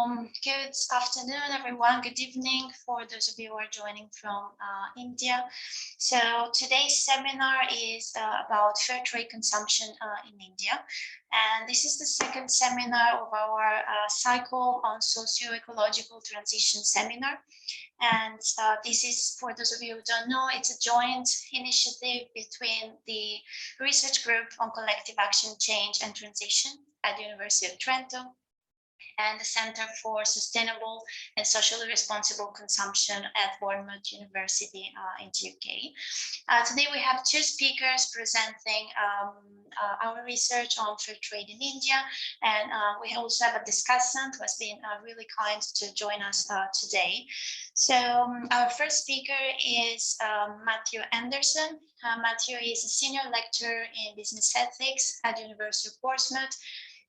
Good afternoon, everyone. Good evening for those of you who are joining from India. So today's seminar is about fair trade consumption in India. And this is the second seminar of our cycle on socio-ecological transition seminar. And this is, for those of you who don't know, it's a joint initiative between the Research Group on Collective Action, Change and Transition at the University of Trento and the Center for Sustainable and Socially Responsible Consumption at Portsmouth University in the UK. Today we have two speakers presenting our research on fair trade in India, and we also have a discussant who has been really kind to join us today. So our first speaker is Matthew Anderson. Matthew is a senior lecturer in business ethics at the University of Portsmouth.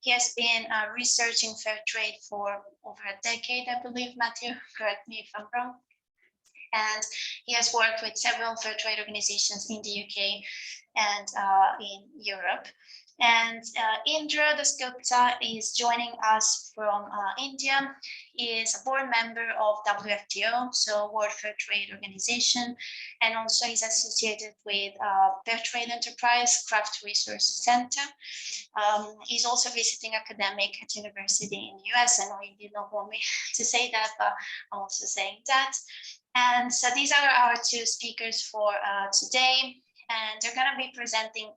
He has been researching fair trade for over a decade, I believe, Matthew, correct me if I'm wrong. And he has worked with several fair trade organizations in the UK and in Europe. And Indro Dasgupta is joining us from India. He is a board member of WFTO, so World Fair Trade Organization, and also is associated with Fair Trade Enterprise Craft Resource Center. He's also visiting academic at university in the US. I know you did not want me to say that, but I'm also saying that. And so these are our two speakers for today. And they're going to be presenting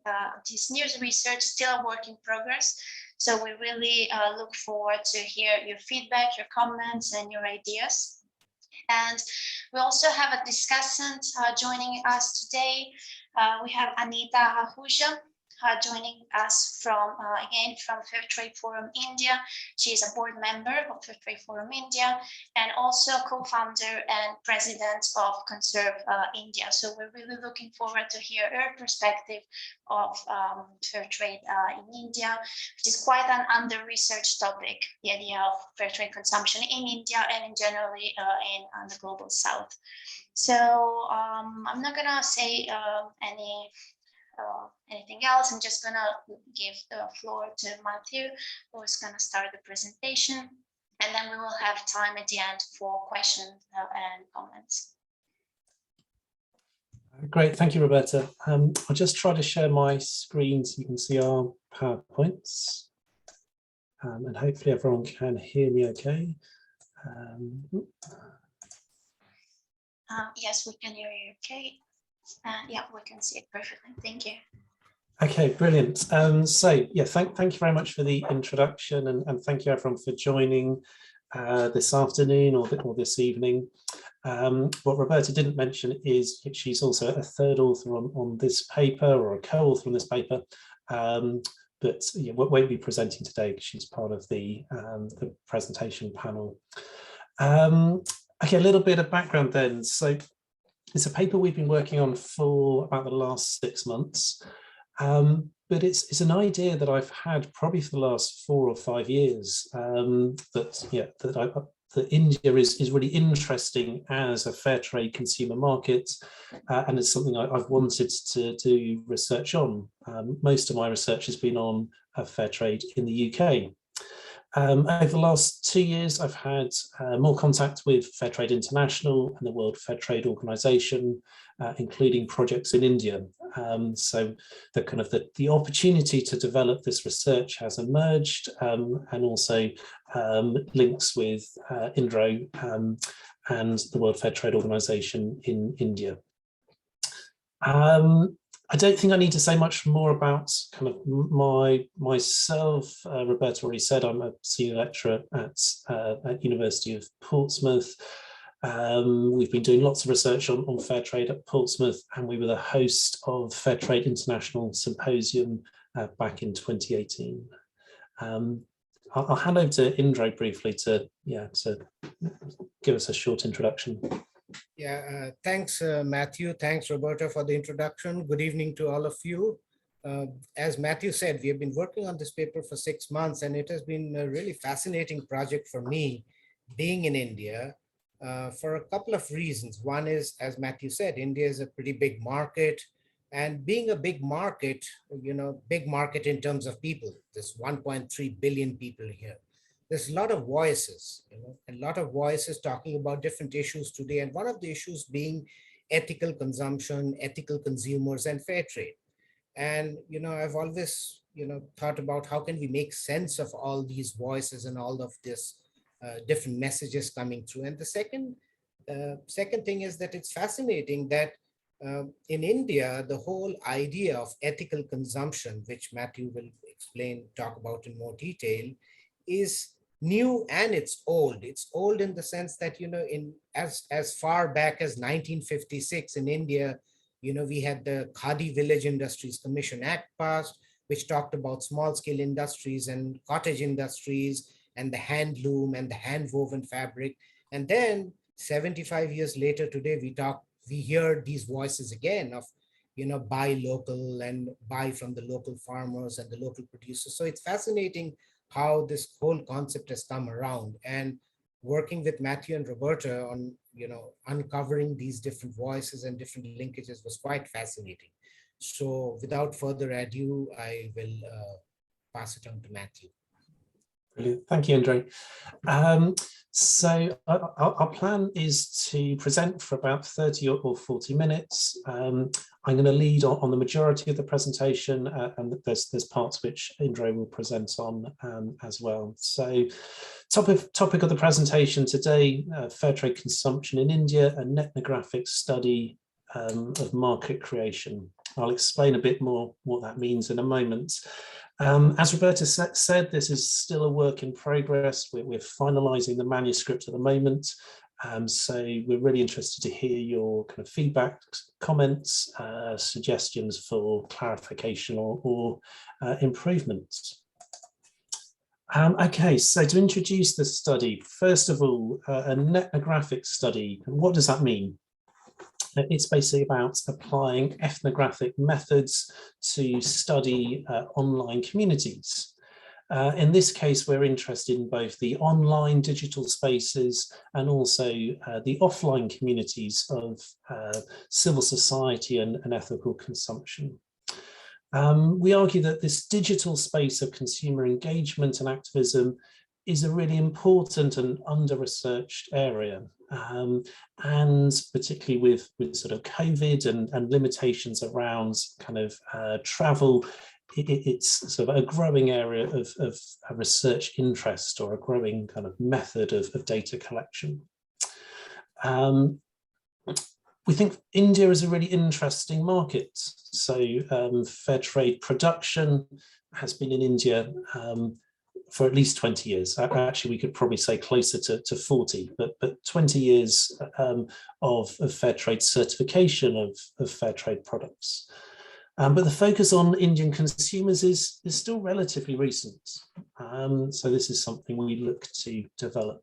this new research, still a work in progress. So we really look forward to hear your feedback, your comments, and your ideas. And we also have a discussant joining us today. We have Anita Ahuja joining us from, again, from Fair Trade Forum India. She is a board member of Fair Trade Forum India and also co-founder and president of Conserve India. So we're really looking forward to hear her perspective of fair trade in India, which is quite an under-researched topic, the idea of fair trade consumption in India and in generally in the global south. So I'm not gonna say anything else. I'm just gonna give the floor to Matthew, who is gonna start the presentation, and then we will have time at the end for questions and comments. Great, thank you, Roberta. I'll just try to share my screen so you can see our PowerPoints, and hopefully everyone can hear me okay. Yes, we can hear you okay. Yeah, we can see it perfectly. This Okay, brilliant. So yeah, thank you very much for the introduction, and thank you everyone for joining this afternoon or this evening. What Roberta didn't mention is she's also a third author on this paper, or a co-author on this paper, but yeah, won't be presenting today because she's part of the presentation panel. Okay, a little bit of background then. So it's a paper we've been working on for about the last 6 months, but it's an idea that I've had probably for the last 4 or 5 years, that India is really interesting as a fair trade consumer market, and it's something I've wanted to do research on. Most of my research has been on fair trade in the UK. Over the last 2 years, I've had more contact with Fair Trade International and the World Fair Trade Organization, including projects in India. So the opportunity to develop this research has emerged, and also links with Indro and the World Fair Trade Organization in India. I don't think I need to say much more about kind of myself. Roberta already said I'm a senior lecturer at University of Portsmouth. We've been doing lots of research on fair trade at Portsmouth, and we were the host of Fair Trade International Symposium back in 2018. I'll hand over to Indro briefly to give us a short introduction. Yeah, thanks, Matthew. Thanks, Roberta, for the introduction. Good evening to all of you. As Matthew said, we have been working on this paper for 6 months, and it has been a really fascinating project for me, being in India, for a couple of reasons. One is, as Matthew said, India is a pretty big market, and being a big market, big market in terms of people, there's 1.3 billion people here. there's a lot of voices, a lot of voices talking about different issues today. And one of the issues being ethical consumption, ethical consumers, and fair trade. And, I've always, thought about how can we make sense of all these voices and all of this different messages coming through. And the second thing is that it's fascinating that in India, the whole idea of ethical consumption, which Matthew will talk about in more detail, is new and it's old. It's old in the sense that, in as far back as 1956 in India, we had the Khadi Village Industries Commission Act passed, which talked about small scale industries and cottage industries and the handloom and the hand woven fabric. And then 75 years later today, we hear these voices again of, buy local and buy from the local farmers and the local producers. So it's fascinating how this whole concept has come around, and working with Matthew and Roberta on, uncovering these different voices and different linkages was quite fascinating. So without further ado, I will pass it on to Matthew. Brilliant. Thank you, Indro. So our plan is to present for about 30 or 40 minutes. I'm going to lead on the majority of the presentation, and there's parts which Indro will present on as well. So topic of the presentation today, fair trade consumption in India, a netnographic study of market creation. I'll explain a bit more what that means in a moment. As Roberta said, this is still a work in progress. We're finalising the manuscript at the moment. So we're really interested to hear your kind of feedback, comments, suggestions for clarification or improvements. Okay, so to introduce the study, first of all, a netnographic study. What does that mean? It's basically about applying ethnographic methods to study online communities. In this case, we're interested in both the online digital spaces and also the offline communities of civil society and ethical consumption. We argue that this digital space of consumer engagement and activism is a really important and under-researched area. And particularly with sort of COVID and limitations around kind of travel, it's sort of a growing area of research interest, or a growing kind of method of data collection. We think India is a really interesting market. So fair trade production has been in India for at least 20 years. Actually, we could probably say closer to 40, but 20 years of fair trade certification of fair trade products. But the focus on Indian consumers is still relatively recent. So this is something we look to develop.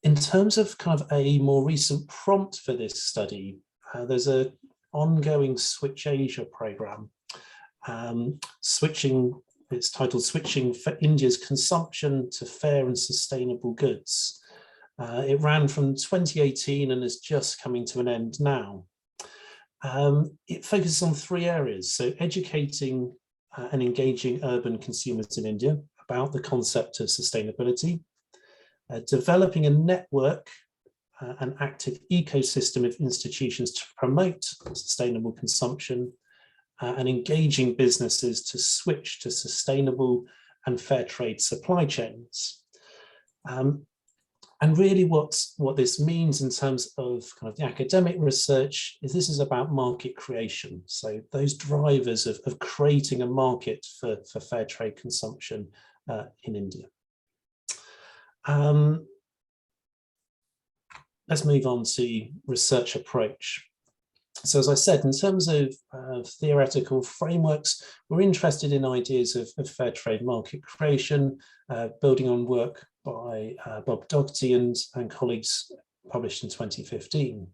In terms of kind of a more recent prompt for this study, there's an ongoing Switch Asia program. It's titled Switching for India's Consumption to Fair and Sustainable Goods. It ran from 2018 and is just coming to an end now. It focuses on 3 areas. So educating and engaging urban consumers in India about the concept of sustainability, developing a network, an active ecosystem of institutions to promote sustainable consumption, and engaging businesses to switch to sustainable and fair trade supply chains. And really what this means in terms of kind of the academic research is this is about market creation. So those drivers of creating a market for fair trade consumption in India. Let's move on to research approach. So as I said, in terms of theoretical frameworks, we're interested in ideas of fair trade market creation, building on work by Bob Dougherty and colleagues published in 2015.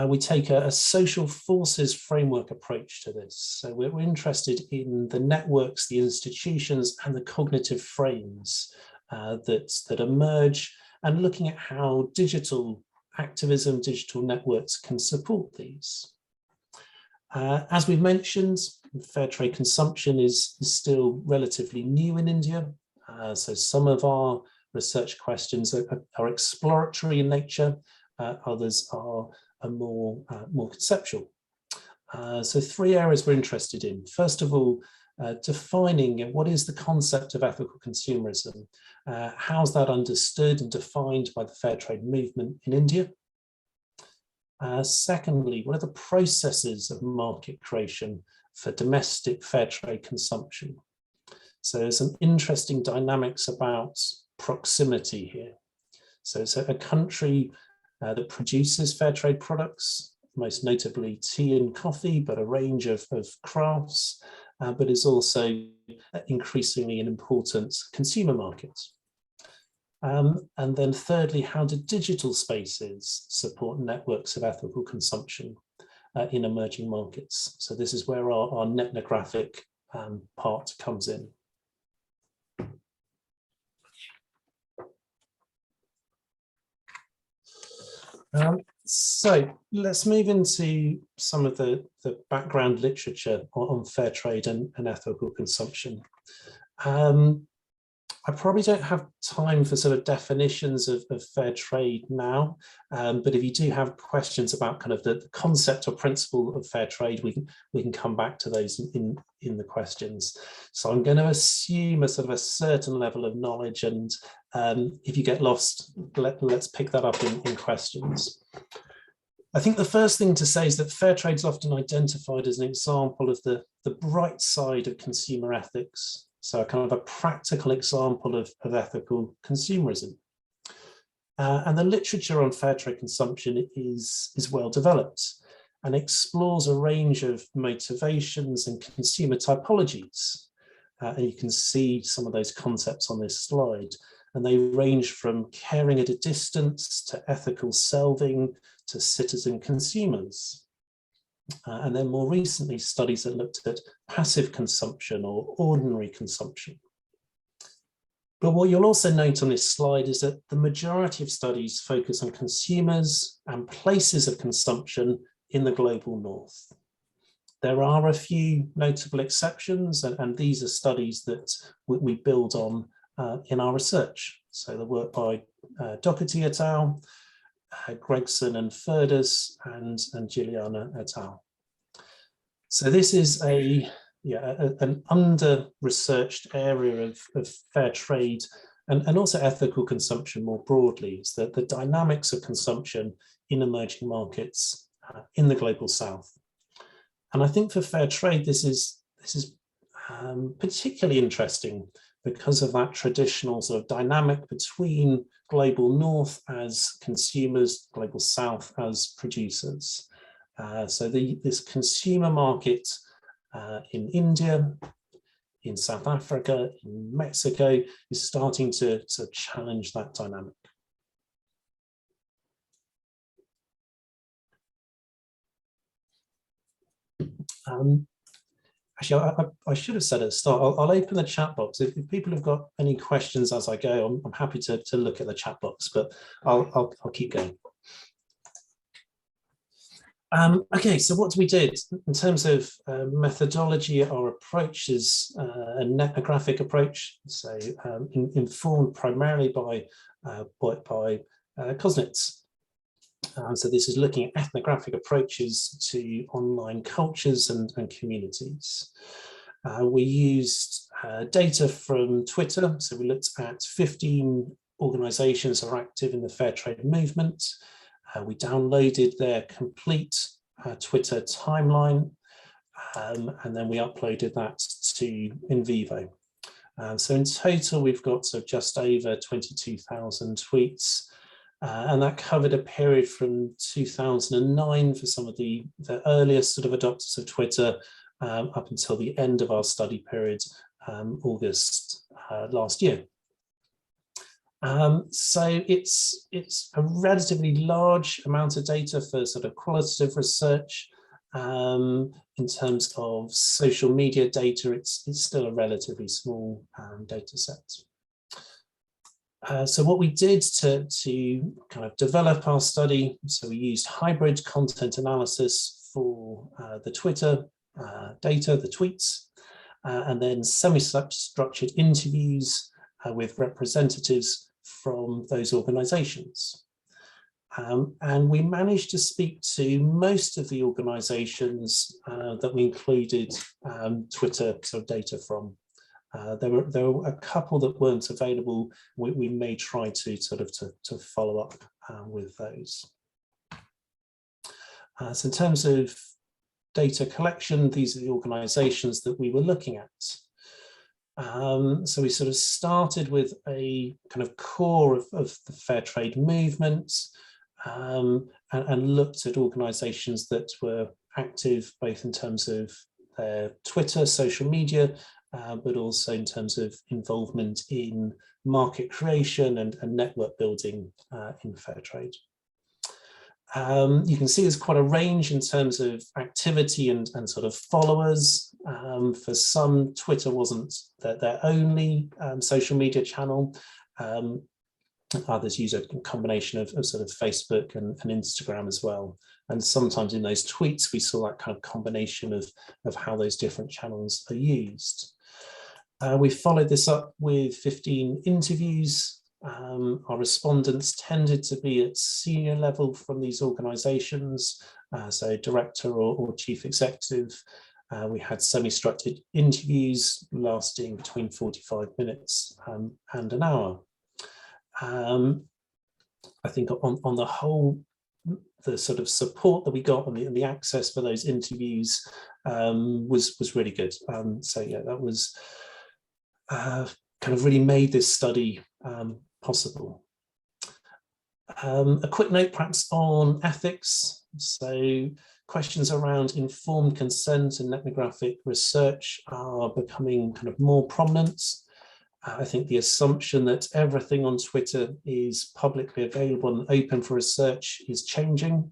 We take a social forces framework approach to this. So we're interested in the networks, the institutions, and the cognitive frames that emerge, and looking at how digital activism, digital networks can support these. As we've mentioned, fair trade consumption is still relatively new in India. So some of our research questions are exploratory in nature, others are more conceptual. So three areas we're interested in. First of all, defining what is the concept of ethical consumerism? How's that understood and defined by the fair trade movement in India? Secondly, what are the processes of market creation for domestic fair trade consumption? So there's some interesting dynamics about proximity here. So it's a country that produces fair trade products, most notably tea and coffee, but a range of crafts, but is also increasingly an important consumer market. And then thirdly, how do digital spaces support networks of ethical consumption in emerging markets? So this is where our netnographic part comes in. So let's move into some of the background literature on fair trade and ethical consumption. I probably don't have time for sort of definitions of fair trade now, but if you do have questions about kind of the concept or principle of fair trade, we can come back to those in the questions. So I'm going to assume a sort of a certain level of knowledge, and if you get lost, let's pick that up in questions. I think the first thing to say is that fair trade is often identified as an example of the bright side of consumer ethics. So kind of a practical example of ethical consumerism. And the literature on fair trade consumption is well developed and explores a range of motivations and consumer typologies. And you can see some of those concepts on this slide. And they range from caring at a distance to ethical selving to citizen consumers. And then more recently, studies that looked at passive consumption or ordinary consumption. But what you'll also note on this slide is that the majority of studies focus on consumers and places of consumption in the global north. There are a few notable exceptions, and these are studies that we build on in our research. So the work by Doherty et al., Gregson and Ferdus, and Juliana et al. So this is an under-researched area of fair trade and also ethical consumption more broadly. Is that the dynamics of consumption in emerging markets in the global south. And I think for fair trade, this is particularly interesting because of that traditional sort of dynamic between global north as consumers, global south as producers. So this consumer market in India, in South Africa, in Mexico is starting to challenge that dynamic. Actually, I should have said at the start, I'll open the chat box. If people have got any questions as I go, I'm happy to look at the chat box, but I'll keep going. Okay, so what we did in terms of methodology, our approach is a netnographic approach, so informed primarily by Koznitz. So this is looking at ethnographic approaches to online cultures and communities. We used data from Twitter, so we looked at 15 organizations that are active in the fair trade movement. We downloaded their complete Twitter timeline, and then we uploaded that to InVivo. So in total, we've got just over 22,000 tweets. And that covered a period from 2009 for some of the earliest sort of adopters of Twitter up until the end of our study period, August last year. So it's a relatively large amount of data for sort of qualitative research. In terms of social media data, it's still a relatively small data set. So what we did to kind of develop our study, so we used hybrid content analysis for the Twitter data, the tweets, and then semi-structured interviews with representatives from those organisations. And we managed to speak to most of the organisations that we included Twitter sort of data from. There were a couple that weren't available. We may try to sort of to follow up with those. So in terms of data collection, these are the organisations that we were looking at. So we sort of started with a kind of core of the fair trade movement, and looked at organisations that were active both in terms of their Twitter, social media, but also in terms of involvement in market creation and network building in fair trade. You can see there's quite a range in terms of activity and sort of followers. For some, Twitter wasn't their only social media channel. Others use a combination of sort of Facebook and Instagram as well. And sometimes in those tweets, we saw that kind of combination of how those different channels are used. We followed this up with 15 interviews. Our respondents tended to be at senior level from these organisations, so director or chief executive. We had semi-structured interviews lasting between 45 minutes and an hour. I think on the whole, the sort of support that we got and the access for those interviews was really good. So yeah, that was kind of really made this study possible. A quick note perhaps on ethics. So questions around informed consent and ethnographic research are becoming kind of more prominent. I think the assumption that everything on Twitter is publicly available and open for research is changing.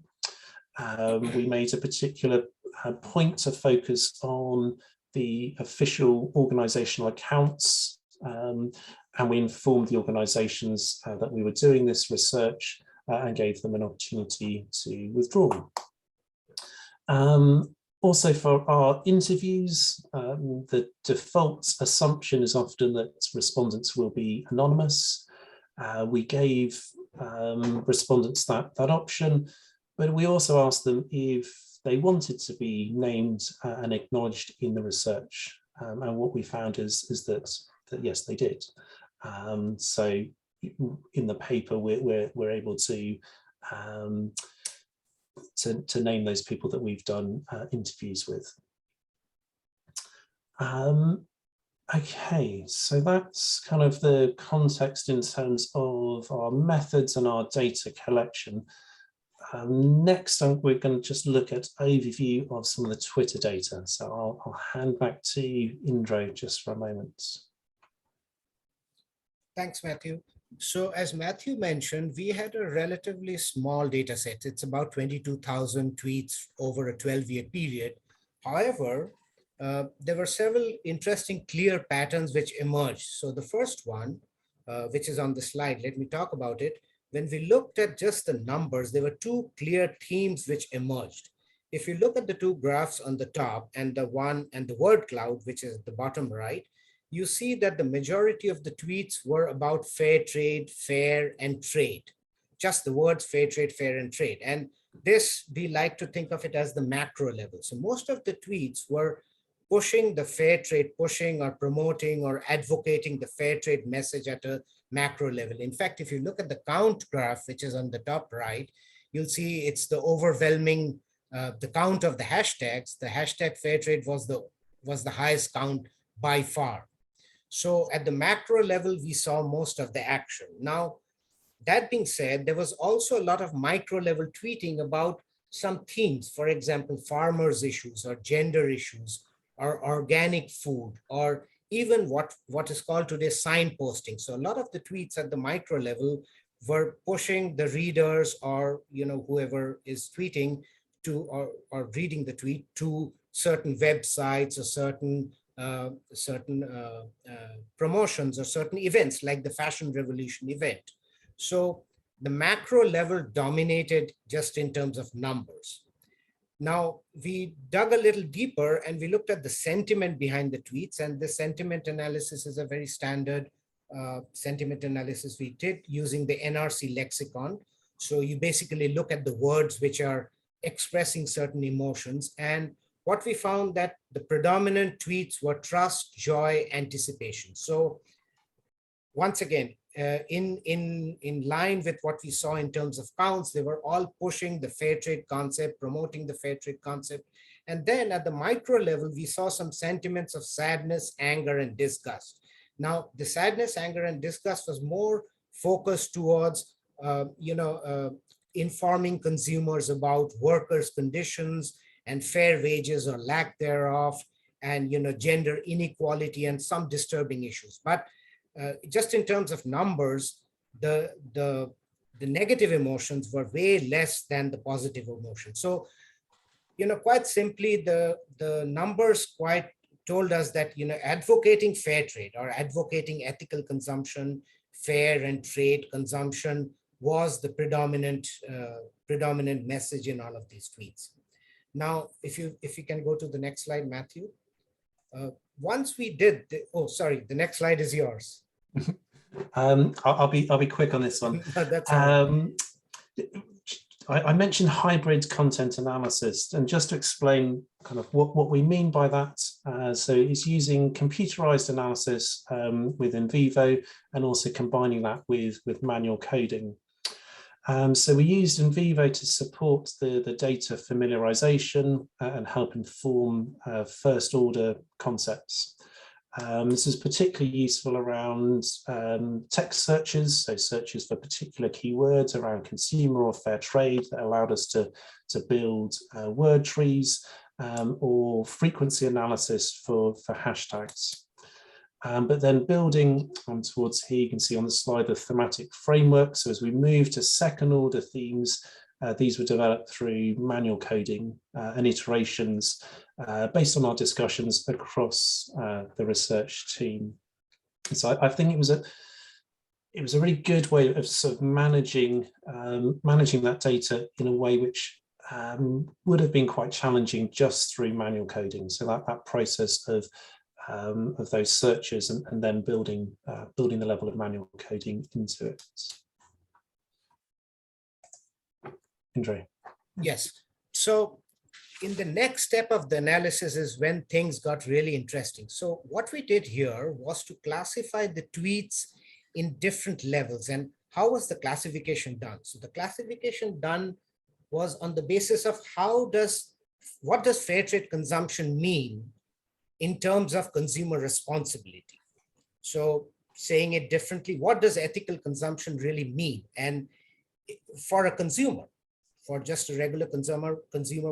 We made a particular point to focus on the official organisational accounts, and we informed the organisations that we were doing this research and gave them an opportunity to withdraw. Also for our interviews, the default assumption is often that respondents will be anonymous. We gave respondents that option, but we also asked them if they wanted to be named and acknowledged in the research. And what we found is that yes, they did. So in the paper, we're able to name those people that we've done interviews with. Okay, so that's kind of the context in terms of our methods and our data collection. Next, we're going to just look at overview of some of the Twitter data. So I'll hand back to Indro just for a moment. Thanks, Matthew. So as Matthew mentioned, we had a relatively small data set. It's about 22,000 tweets over a 12-year period. However, there were several interesting clear patterns which emerged. So the first one, which is on the slide, let me talk about it. When we looked at just the numbers, there were two clear themes which emerged. If you look at the two graphs on the top and the one and the word cloud, which is at the bottom right, you see that the majority of the tweets were about fair trade, fair, and trade. Just the words fair trade, fair, and trade. And this, we like to think of it as the macro level. So most of the tweets were pushing the fair trade, pushing or promoting or advocating the fair trade message at a macro level. In fact, if you look at the count graph, which is on the top right, you'll see it's the overwhelming, the count of the hashtags. The hashtag fair trade was the highest count by far. So at the macro level, we saw most of the action. Now, that being said, there was also a lot of micro level tweeting about some themes, for example, farmers issues or gender issues or organic food, or even what is called today signposting. So a lot of the tweets at the micro level were pushing the readers or whoever is tweeting to or reading the tweet to certain websites or certain promotions or certain events like the fashion revolution event. So the macro level dominated just in terms of numbers. Now we dug a little deeper and we looked at the sentiment behind the tweets, and the sentiment analysis is a very standard sentiment analysis we did using the NRC lexicon. So you basically look at the words which are expressing certain emotions. And what we found that the predominant tweets were trust, joy, anticipation. So once again, in line with what we saw in terms of counts, they were all pushing the fair trade concept, promoting the fair trade concept. And then at the micro level, we saw some sentiments of sadness, anger, and disgust. Now, the sadness, anger, and disgust was more focused towards, informing consumers about workers' conditions and fair wages or lack thereof, and gender inequality and some disturbing issues. But just in terms of numbers, the negative emotions were way less than the positive emotions. So, quite simply, the numbers quite told us that, advocating fair trade or advocating ethical consumption, fair and trade consumption was the predominant message in all of these tweets. Now, if you can go to the next slide, Matthew. Once we did, the next slide is yours. I'll be quick on this one. That's all right. I mentioned hybrid content analysis, and just to explain kind of what we mean by that. So it's using computerized analysis with NVivo, and also combining that with manual coding. So we used NVivo to support the data familiarization and help inform first order concepts. This is particularly useful around text searches, so searches for particular keywords around consumer or fair trade that allowed us to build word trees, or frequency analysis for hashtags. But then building towards here, you can see on the slide the thematic framework. So as we move to second order themes, these were developed through manual coding and iterations based on our discussions across the research team. So I think it was a really good way of sort of managing that data in a way which would have been quite challenging just through manual coding. So that process of those searches and then building the level of manual coding into it. Indro. Yes. So in the next step of the analysis is when things got really interesting. So what we did here was to classify the tweets in different levels. And how was the classification done? So the classification done was on the basis of what does fair trade consumption mean in terms of consumer responsibility? So saying it differently, what does ethical consumption really mean? And for a consumer, for just a regular consumer,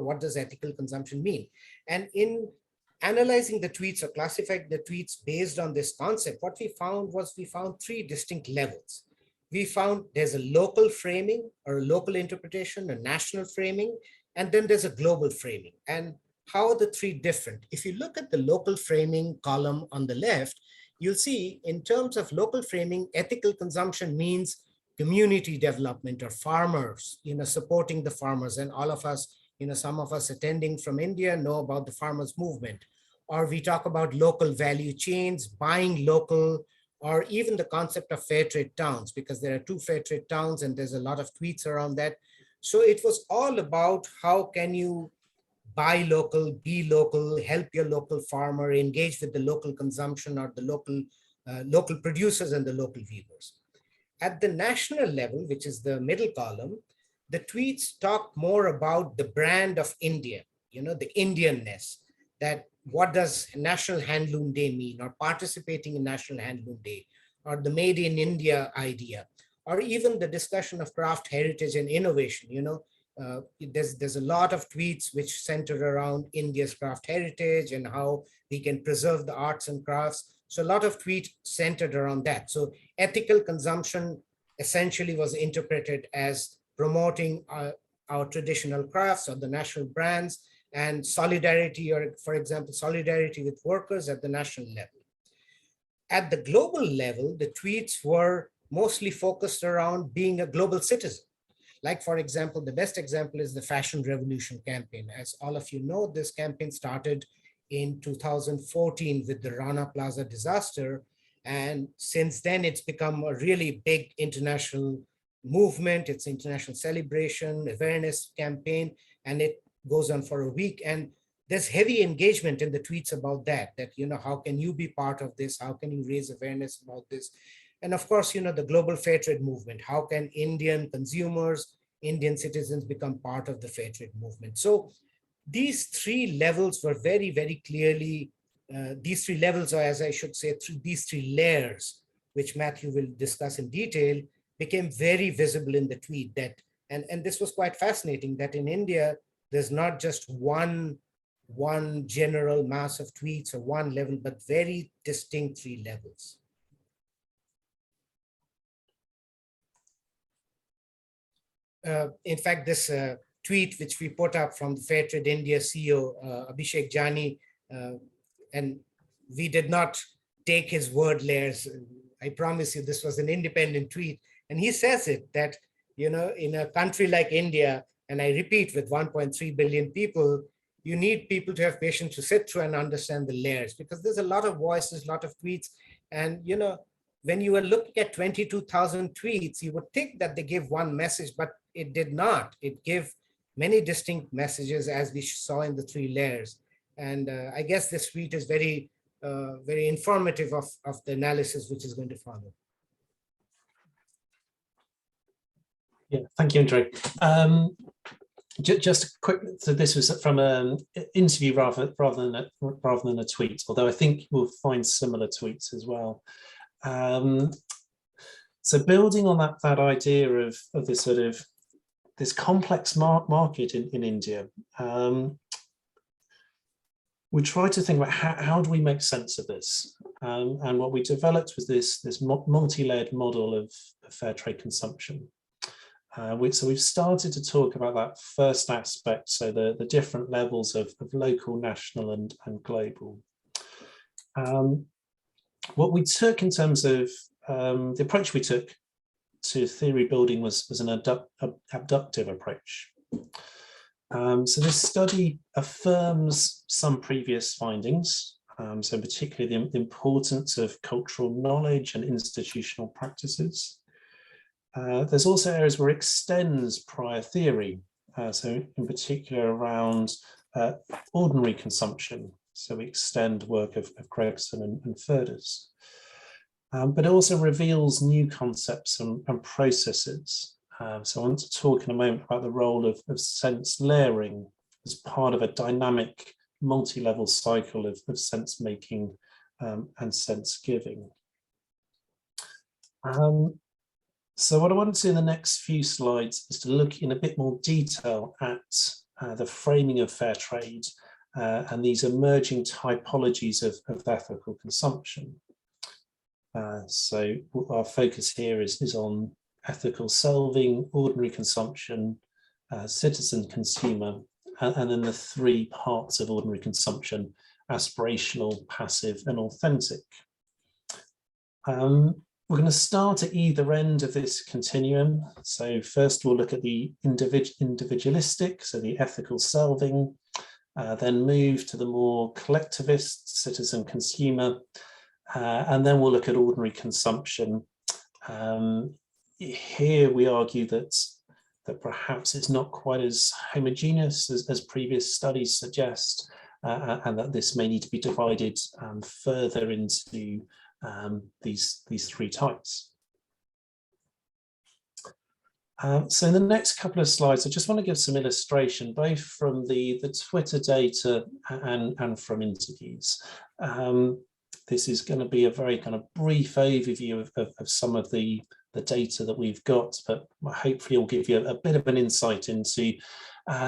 what does ethical consumption mean? And in analyzing the tweets or classifying the tweets based on this concept, what we found three distinct levels. We found there's a local framing or a local interpretation, a national framing, and then there's a global framing. And how are the three different? If you look at the local framing column on the left, you'll see in terms of local framing, ethical consumption means community development or farmers, supporting the farmers. And all of us, some of us attending from India know about the farmers movement. Or we talk about local value chains, buying local, or even the concept of fair trade towns, because there are 2 fair trade towns and there's a lot of tweets around that. So it was all about how can you buy local, be local, help your local farmer, engage with the local consumption or the local producers and the local weavers. At the national level, which is the middle column, the tweets talk more about the brand of India, the Indianness, that what does National Handloom Day mean, or participating in National Handloom Day, or the Made in India idea, or even the discussion of craft heritage and innovation. There's a lot of tweets which center around India's craft heritage and how we can preserve the arts and crafts. So a lot of tweets centered around that. So ethical consumption essentially was interpreted as promoting our traditional crafts or the national brands, and solidarity, or for example, solidarity with workers at the national level. At the global level, the tweets were mostly focused around being a global citizen. Like, for example, the best example is the Fashion Revolution campaign. As all of you know, this campaign started in 2014 with the Rana Plaza disaster. And since then, it's become a really big international movement. It's international celebration, awareness campaign, and it goes on for a week. And there's heavy engagement in the tweets about that, how can you be part of this? How can you raise awareness about this? And of course, the global fair trade movement. How can Indian consumers, Indian citizens become part of the fair trade movement? So these three levels were very, very clearly, these three levels, or as I should say, these three layers, which Matthew will discuss in detail, became very visible in the tweet. And this was quite fascinating, that in India, there's not just one general mass of tweets or one level, but very distinct three levels. In fact, this tweet which we put up from the Fair Trade India CEO, Abhishek Jani, and we did not take his word layers. I promise you, this was an independent tweet. And he says it, that, in a country like India, and I repeat, with 1.3 billion people, you need people to have patience to sit through and understand the layers, because there's a lot of voices, a lot of tweets. And, when you were looking at 22,000 tweets, you would think that they give one message, but it did not. It gave many distinct messages, as we saw in the three layers. And I guess this tweet is very, very informative of the analysis which is going to follow. Yeah, thank you, Indro. Just a quick, so this was from an interview rather than a tweet, although I think we'll find similar tweets as well. So building on that idea of this sort of this complex market in India, we tried to think about how do we make sense of this, and what we developed was this multi-layered model of fair trade consumption. So we've started to talk about that first aspect, so the different levels of local, national, and global. What we took in terms of the approach we took to theory building was an abductive approach. So this study affirms some previous findings, so particularly the importance of cultural knowledge and institutional practices. There's also areas where it extends prior theory, so in particular around ordinary consumption. So we extend work of Gregson and Furders. But it also reveals new concepts and processes. So I want to talk in a moment about the role of sense layering as part of a dynamic multi-level cycle of sense making and sense giving. So what I want to do in the next few slides is to look in a bit more detail at the framing of fair trade and these emerging typologies of ethical consumption. So our focus here is on ethical selving, ordinary consumption, citizen consumer, and then the three parts of ordinary consumption: aspirational, passive, and authentic. We're going to start at either end of this continuum. So first we'll look at the individualistic, so the ethical selving, then move to the more collectivist, citizen consumer, and then we'll look at ordinary consumption. Here we argue that perhaps it's not quite as homogeneous as previous studies suggest, and that this may need to be divided further into these three types. So in the next couple of slides, I just want to give some illustration, both from the Twitter data and from interviews. This is going to be a very kind of brief overview of some of the data that we've got, but hopefully will give you a bit of an insight into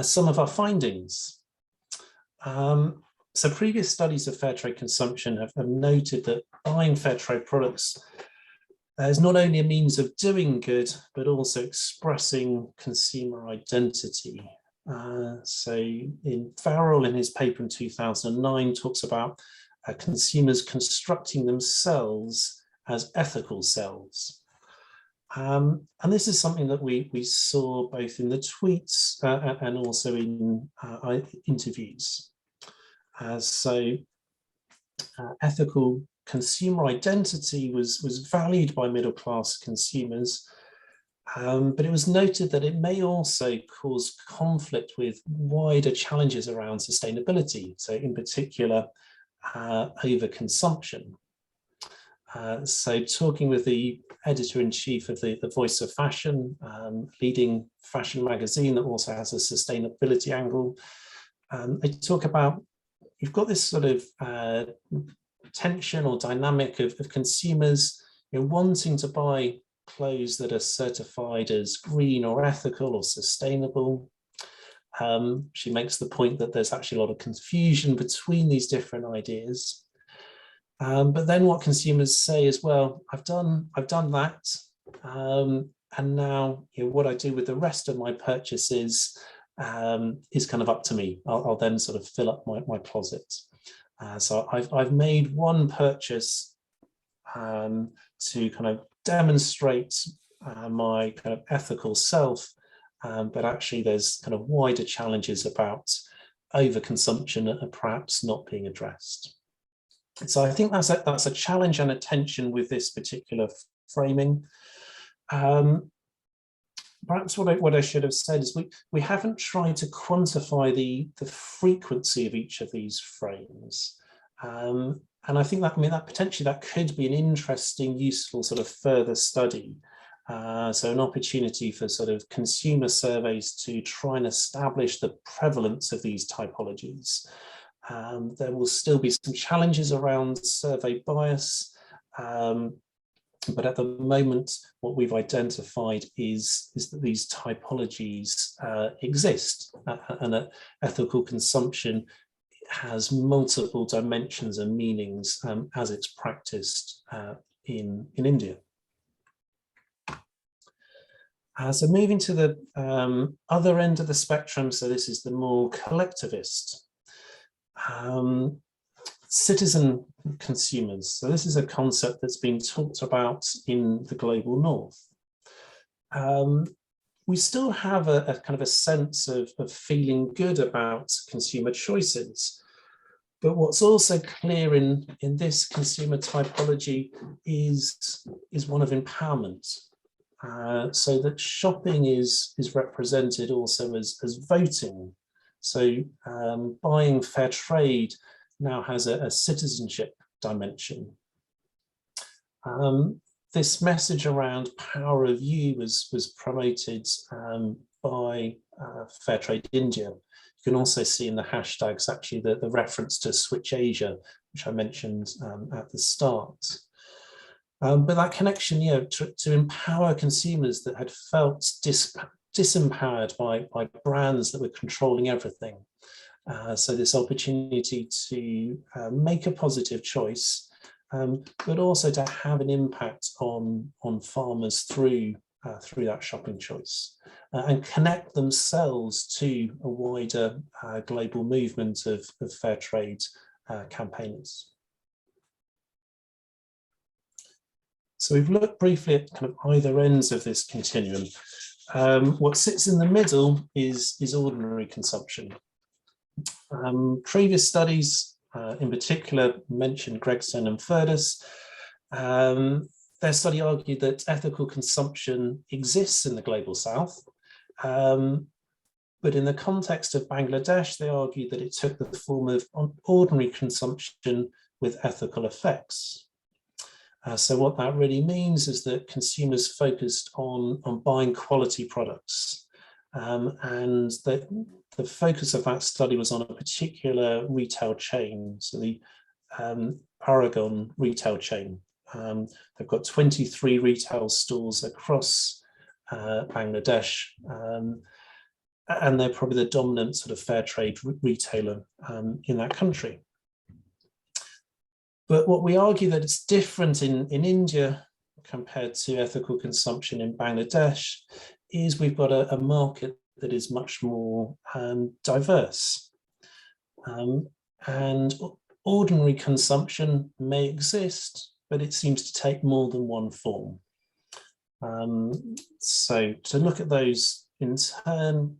some of our findings. So previous studies of fair trade consumption have noted that buying fair trade products is not only a means of doing good, but also expressing consumer identity. So Farrell, in his paper in 2009, talks about consumers constructing themselves as ethical selves. And this is something that we saw both in the tweets and also in interviews. So ethical consumer identity was valued by middle class consumers, but it was noted that it may also cause conflict with wider challenges around sustainability, so in particular, overconsumption. So talking with the editor-in-chief of the Voice of Fashion, leading fashion magazine that also has a sustainability angle, they talk about, you've got this sort of tension or dynamic of consumers, you know, wanting to buy clothes that are certified as green or ethical or sustainable. She makes the point that there's actually a lot of confusion between these different ideas. But then what consumers say is, well, I've done that, and now, you know, what I do with the rest of my purchases is kind of up to me. I'll then sort of fill up my closet. So I've made one purchase to kind of demonstrate my kind of ethical self, but actually there's kind of wider challenges about overconsumption and perhaps not being addressed. So I think that's a challenge and a tension with this particular framing. Perhaps what I should have said is we haven't tried to quantify the frequency of each of these frames. And I think that, potentially that could be an interesting, useful sort of further study. So an opportunity for sort of consumer surveys to try and establish the prevalence of these typologies. There will still be some challenges around survey bias, but at the moment, what we've identified is that these typologies exist, and that ethical consumption has multiple dimensions and meanings as it's practiced in India. So moving to the other end of the spectrum, so this is the more collectivist. Citizen consumers. So this is a concept that's been talked about in the global north. We still have a kind of a sense of feeling good about consumer choices. But what's also clear in this consumer typology is one of empowerment. So that shopping is represented also as voting. So buying fair trade now has a citizenship dimension. This message around power of you was promoted by Fair Trade India. You can also see in the hashtags actually the reference to Switch Asia, which I mentioned at the start. But that connection, you know, to empower consumers that had felt disempowered by brands that were controlling everything. So this opportunity to make a positive choice, but also to have an impact on farmers through that shopping choice, and connect themselves to a wider global movement of fair trade campaigners. So we've looked briefly at kind of either ends of this continuum. What sits in the middle is ordinary consumption. Previous studies, in particular, mentioned Gregson and Furdus. Their study argued that ethical consumption exists in the global south, but in the context of Bangladesh, they argued that it took the form of ordinary consumption with ethical effects. So what that really means is that consumers focused on buying quality products, and the focus of that study was on a particular retail chain, so the Paragon retail chain. They've got 23 retail stores across Bangladesh, and they're probably the dominant sort of fair trade retailer in that country. But what we argue that it's different in India compared to ethical consumption in Bangladesh is we've got a market that is much more diverse. And ordinary consumption may exist, but it seems to take more than one form. So to look at those in turn,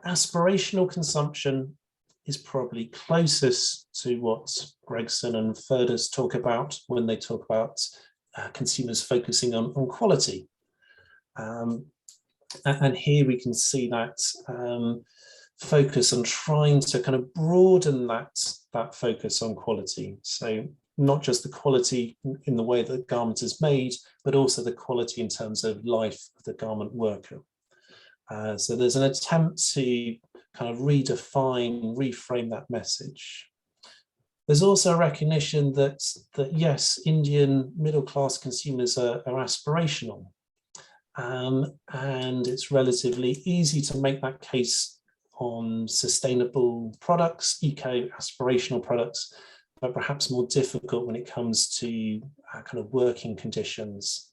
aspirational consumption is probably closest to what Gregson and Furders talk about when they talk about consumers focusing on quality. And here we can see that focus on trying to kind of broaden that focus on quality. So not just the quality in the way that the garment is made, but also the quality in terms of life of the garment worker. So there's an attempt to kind of redefine, reframe that message. There's also a recognition that yes, Indian middle-class consumers are aspirational. And it's relatively easy to make that case on sustainable products, eco-aspirational products, but perhaps more difficult when it comes to kind of working conditions.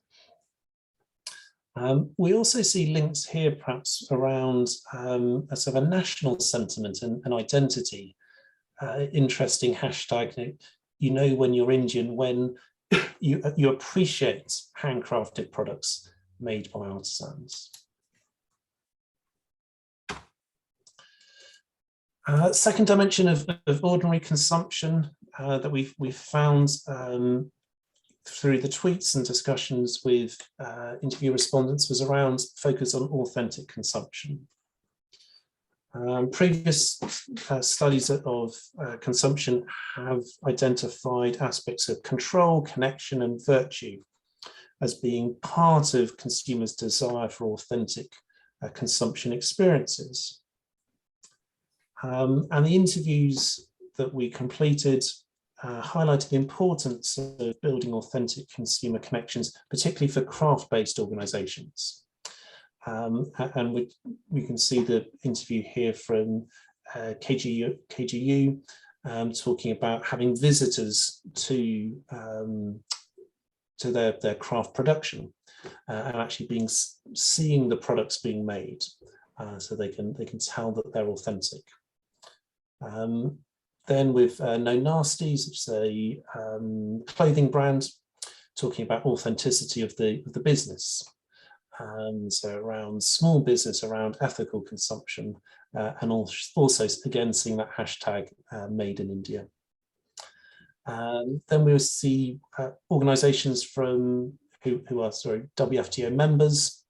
We also see links here perhaps around a sort of a national sentiment and identity. Interesting hashtag, you know when you're Indian when you appreciate handcrafted products made by artisans. Second dimension of ordinary consumption that we've found through the tweets and discussions with interview respondents was around focus on authentic consumption. Previous studies of consumption have identified aspects of control, connection, and virtue as being part of consumers' desire for authentic consumption experiences. And the interviews that we completed highlighted the importance of building authentic consumer connections, particularly for craft-based organisations. And we can see the interview here from KGU talking about having visitors to their craft production and actually seeing the products being made, so they can tell that they're authentic. Then with No Nasties, it's a clothing brand, talking about authenticity of the business. So around small business, around ethical consumption, and also again seeing that hashtag made in India. Then we will see organisations from who are WFTO members,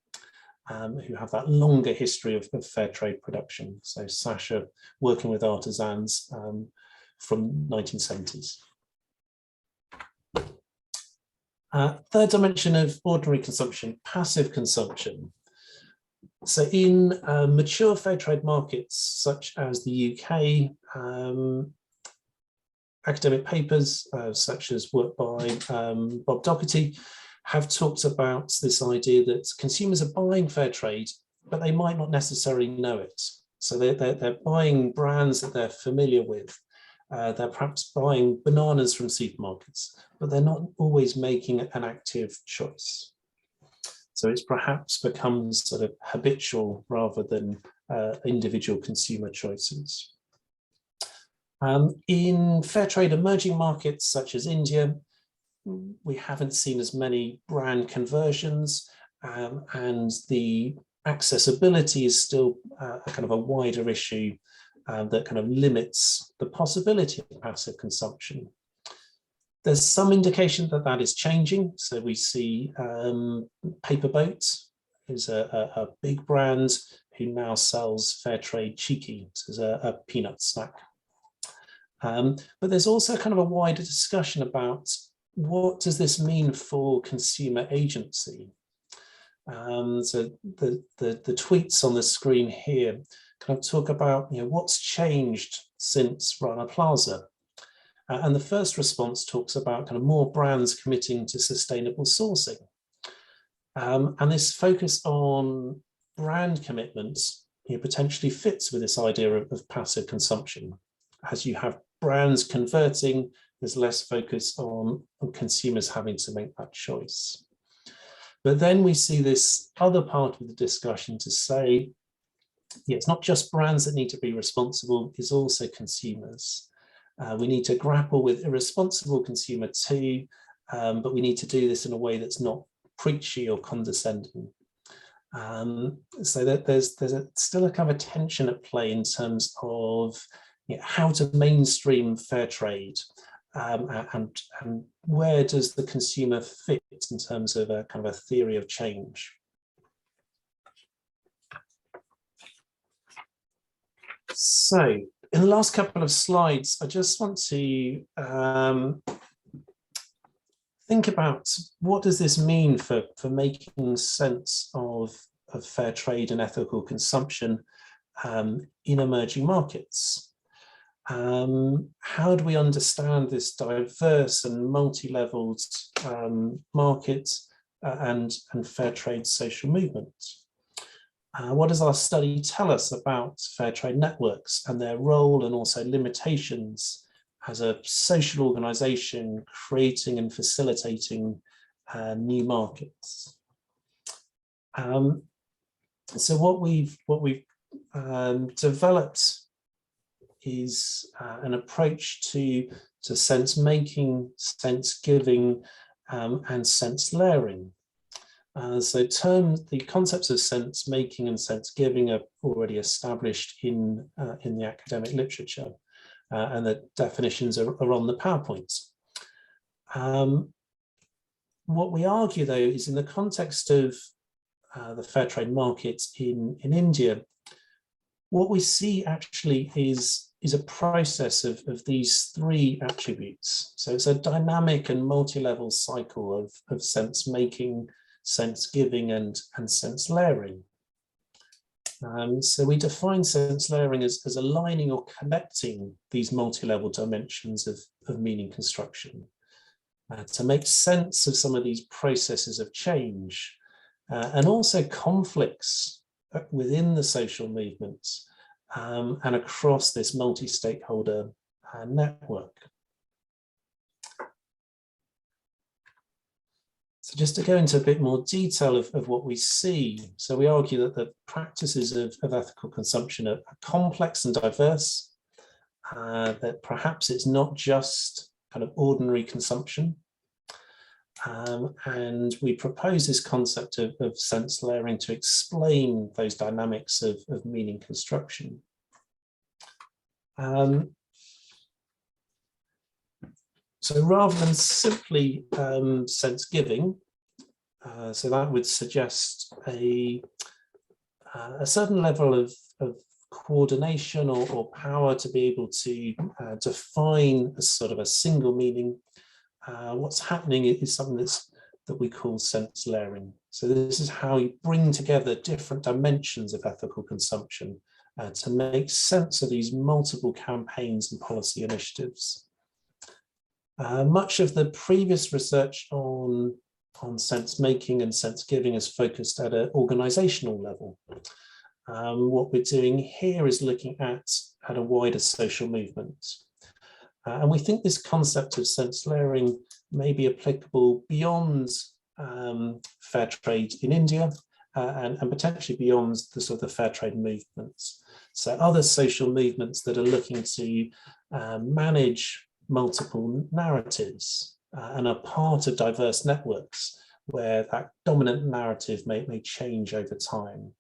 who have that longer history of fair trade production. So Sasha working with artisans from 1970s. Third dimension of ordinary consumption, passive consumption. So in mature fair trade markets such as the UK, academic papers such as work by Bob Doherty have talked about this idea that consumers are buying fair trade, but they might not necessarily know it. So they're buying brands that they're familiar with. They're perhaps buying bananas from supermarkets, but they're not always making an active choice. So it's perhaps becomes sort of habitual rather than individual consumer choices. In fair trade emerging markets such as India, we haven't seen as many brand conversions, and the accessibility is still a kind of a wider issue that kind of limits the possibility of passive consumption. There's some indication that that is changing. So we see Paper Boat is a big brand who now sells fair trade cheeky, so as a peanut snack. But there's also kind of a wider discussion about what does this mean for consumer agency? So the tweets on the screen here kind of talk about what's changed since Rana Plaza. And the first response talks about kind of more brands committing to sustainable sourcing. And this focus on brand commitments potentially fits with this idea of passive consumption. As you have brands converting, there's less focus on consumers having to make that choice. But then we see this other part of the discussion to say, it's not just brands that need to be responsible, it's also consumers. We need to grapple with irresponsible consumer too, but we need to do this in a way that's not preachy or condescending. So that there's still a kind of a tension at play in terms of how to mainstream fair trade, and where does the consumer fit in terms of a kind of a theory of change. So in the last couple of slides, I just want to think about what does this mean for making sense of fair trade and ethical consumption in emerging markets. How do we understand this diverse and multi-leveled market and fair trade social movement? What does our study tell us about fair trade networks and their role and also limitations as a social organization creating and facilitating new markets? So what we've developed is an approach to sense making, sense giving, and sense layering. So the concepts of sense making and sense giving are already established in the academic literature, and the definitions are on the PowerPoint. What we argue, though, is in the context of the fair trade markets in India, what we see actually is a process of these three attributes. So it's a dynamic and multi-level cycle of sense making, sense giving, and sense layering. So we define sense layering as aligning or connecting these multi-level dimensions of meaning construction to make sense of some of these processes of change and also conflicts within the social movements and across this multi-stakeholder network. So just to go into a bit more detail of what we see, so we argue that the practices of ethical consumption are complex and diverse, that perhaps it's not just kind of ordinary consumption. And we propose this concept of sense layering to explain those dynamics of meaning construction. So rather than simply sense giving, so that would suggest a certain level of coordination or power to be able to define a sort of a single meaning. What's happening is something that we call sense layering. So this is how you bring together different dimensions of ethical consumption to make sense of these multiple campaigns and policy initiatives. Much of the previous research on sense making and sense giving is focused at an organizational level. What we're doing here is looking at a wider social movement. And we think this concept of sense layering may be applicable beyond fair trade in India and potentially beyond the sort of the fair trade movements. So other social movements that are looking to manage multiple narratives and are part of diverse networks where that dominant narrative may change over time.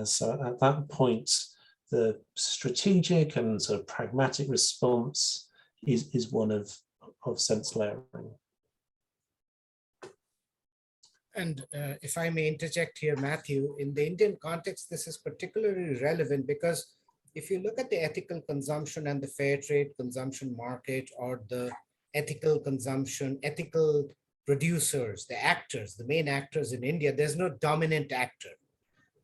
So at that point, the strategic and sort of pragmatic response is one of sense layering. And if I may interject here, Matthew, in the Indian context, this is particularly relevant because if you look at the ethical consumption and the fair trade consumption market, or the ethical consumption, ethical producers, the actors, the main actors in India, there's no dominant actor.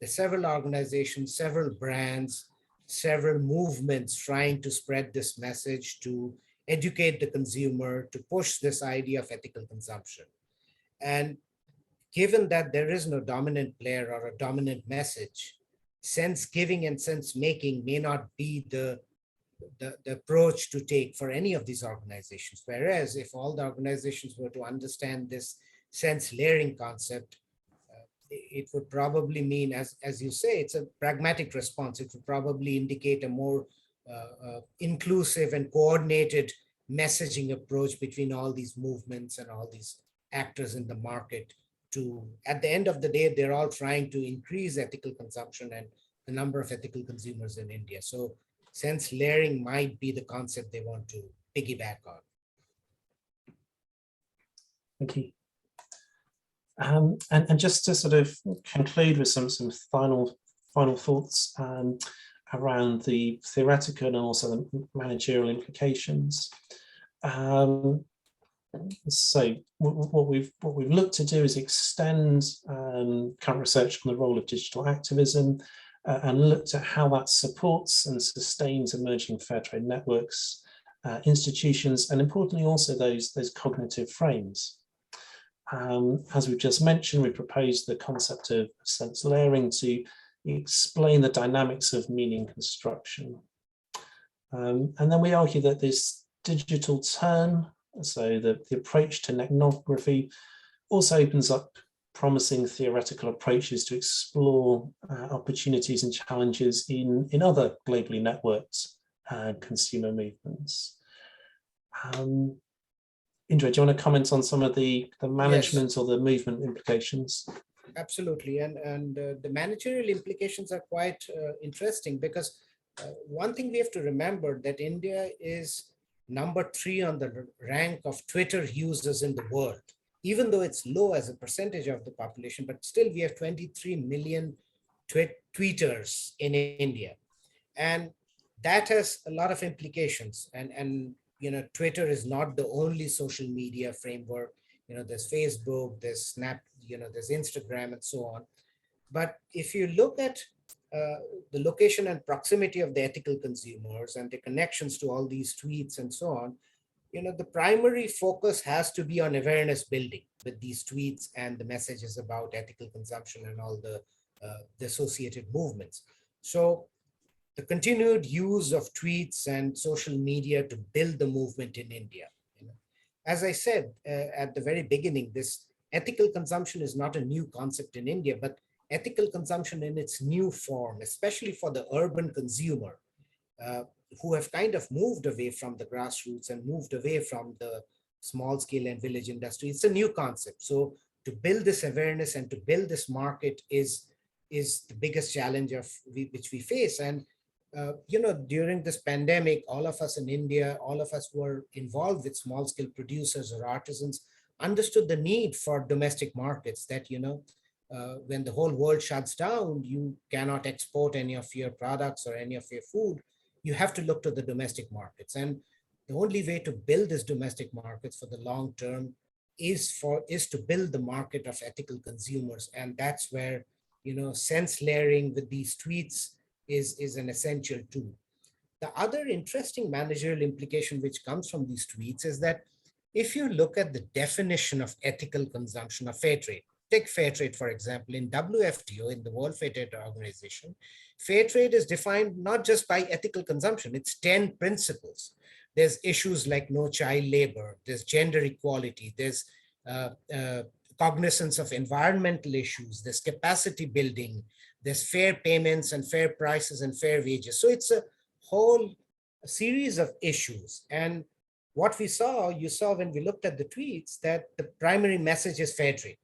There's several organizations, several brands, several movements trying to spread this message, to educate the consumer, to push this idea of ethical consumption. And given that there is no dominant player or a dominant message, sense giving and sense making may not be the approach to take for any of these organizations. Whereas if all the organizations were to understand this sense layering concept, it would probably mean, as you say, it's a pragmatic response. It would probably indicate a more inclusive and coordinated messaging approach between all these movements and all these actors in the market. To, at the end of the day, they're all trying to increase ethical consumption and the number of ethical consumers in India. So sense layering might be the concept they want to piggyback on. Thank you. And just to sort of conclude with some final thoughts around the theoretical and also the managerial implications. So what we've looked to do is extend current research on the role of digital activism and looked at how that supports and sustains emerging fair trade networks, institutions, and importantly also those cognitive frames. As we've just mentioned, we proposed the concept of sense layering to explain the dynamics of meaning construction. And then we argue that this digital turn, so the approach to netnography, also opens up promising theoretical approaches to explore opportunities and challenges in other globally networked consumer movements. Indra, do you want to comment on some of the management or the movement implications? Absolutely, and the managerial implications are quite interesting, because one thing we have to remember that India is number 3 on the rank of Twitter users in the world, even though it's low as a percentage of the population, but still we have 23 million tweeters in India. And that has a lot of implications. And you know, Twitter is not the only social media framework. You know, there's Facebook, there's Snap, you know, there's Instagram and so on. But if you look at the location and proximity of the ethical consumers and the connections to all these tweets and so on, you know, the primary focus has to be on awareness building with these tweets and the messages about ethical consumption and all the associated movements. So the continued use of tweets and social media to build the movement in India. You know, as I said at the very beginning, this ethical consumption is not a new concept in India, but ethical consumption in its new form, especially for the urban consumer, who have kind of moved away from the grassroots and moved away from the small scale and village industry. It's a new concept. So to build this awareness and to build this market is the biggest challenge which we face. And you know, during this pandemic, all of us in India, all of us who are involved with small scale producers or artisans understood the need for domestic markets, that, you know, when the whole world shuts down, you cannot export any of your products or any of your food. You have to look to the domestic markets. And the only way to build these domestic markets for the long term is to build the market of ethical consumers. And that's where, you know, sense layering with these tweets is an essential tool. The other interesting managerial implication which comes from these tweets is that if you look at the definition of ethical consumption of fair trade, take fair trade, for example, in WFTO, in the World Fair Trade Organization, fair trade is defined not just by ethical consumption, it's 10 principles. There's issues like no child labor, there's gender equality, there's cognizance of environmental issues, there's capacity building, there's fair payments and fair prices and fair wages. So it's a whole series of issues. And what you saw when we looked at the tweets, that the primary message is fair trade.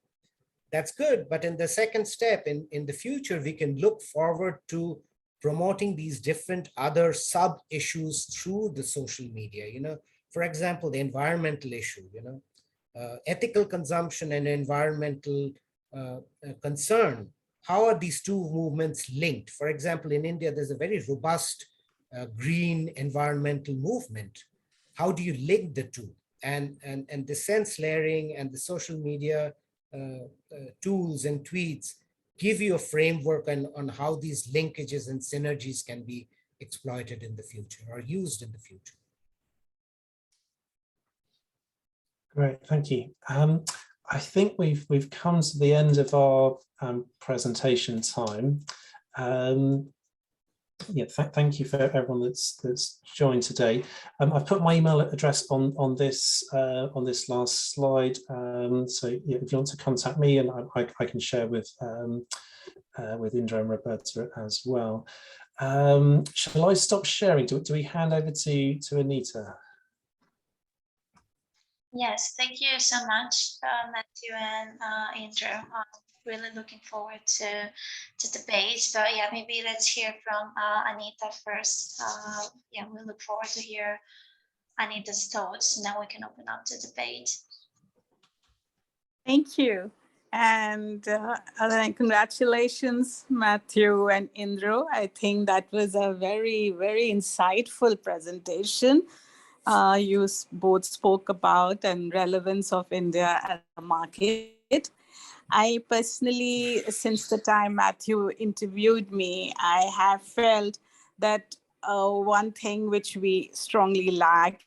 That's good, but in the second step, in the future, we can look forward to promoting these different other sub-issues through the social media. You know, for example, the environmental issue, you know, ethical consumption and environmental concern. How are these two movements linked? For example, in India, there's a very robust green environmental movement. How do you link the two? And the sense layering and the social media tools and tweets give you a framework on how these linkages and synergies can be exploited in the future or used in the future. Great, thank you. I think we've come to the end of our presentation time. Yeah, thank you for everyone that's joined today. I've put my email address on this last slide. So yeah, if you want to contact me, and I can share with Indra and Roberta as well. Shall I stop sharing? Do we hand over to Anita? Yes, thank you so much, Matthew and Indra. really looking forward to debate. But yeah, maybe let's hear from Anita first. Yeah, we look forward to hear Anita's thoughts, and then we can open up to debate. Thank you. And congratulations, Matthew and Indro. I think that was a very, very insightful presentation. You both spoke about and relevance of India as a market. I personally, since the time Matthew interviewed me, I have felt that one thing which we strongly lack,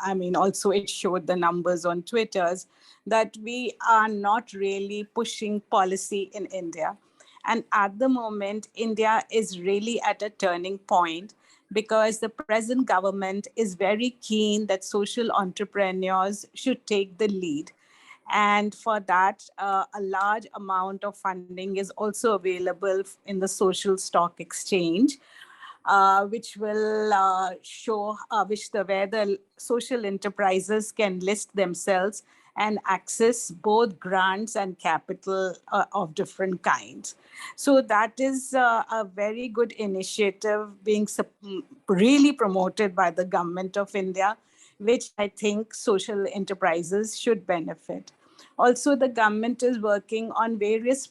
I mean, also it showed the numbers on Twitter's, that we are not really pushing policy in India. And at the moment, India is really at a turning point because the present government is very keen that social entrepreneurs should take the lead. And for that, a large amount of funding is also available in the social stock exchange, which will show where the social enterprises can list themselves and access both grants and capital of different kinds. So that is a very good initiative being really promoted by the government of India, which I think social enterprises should benefit. Also, the government is working on various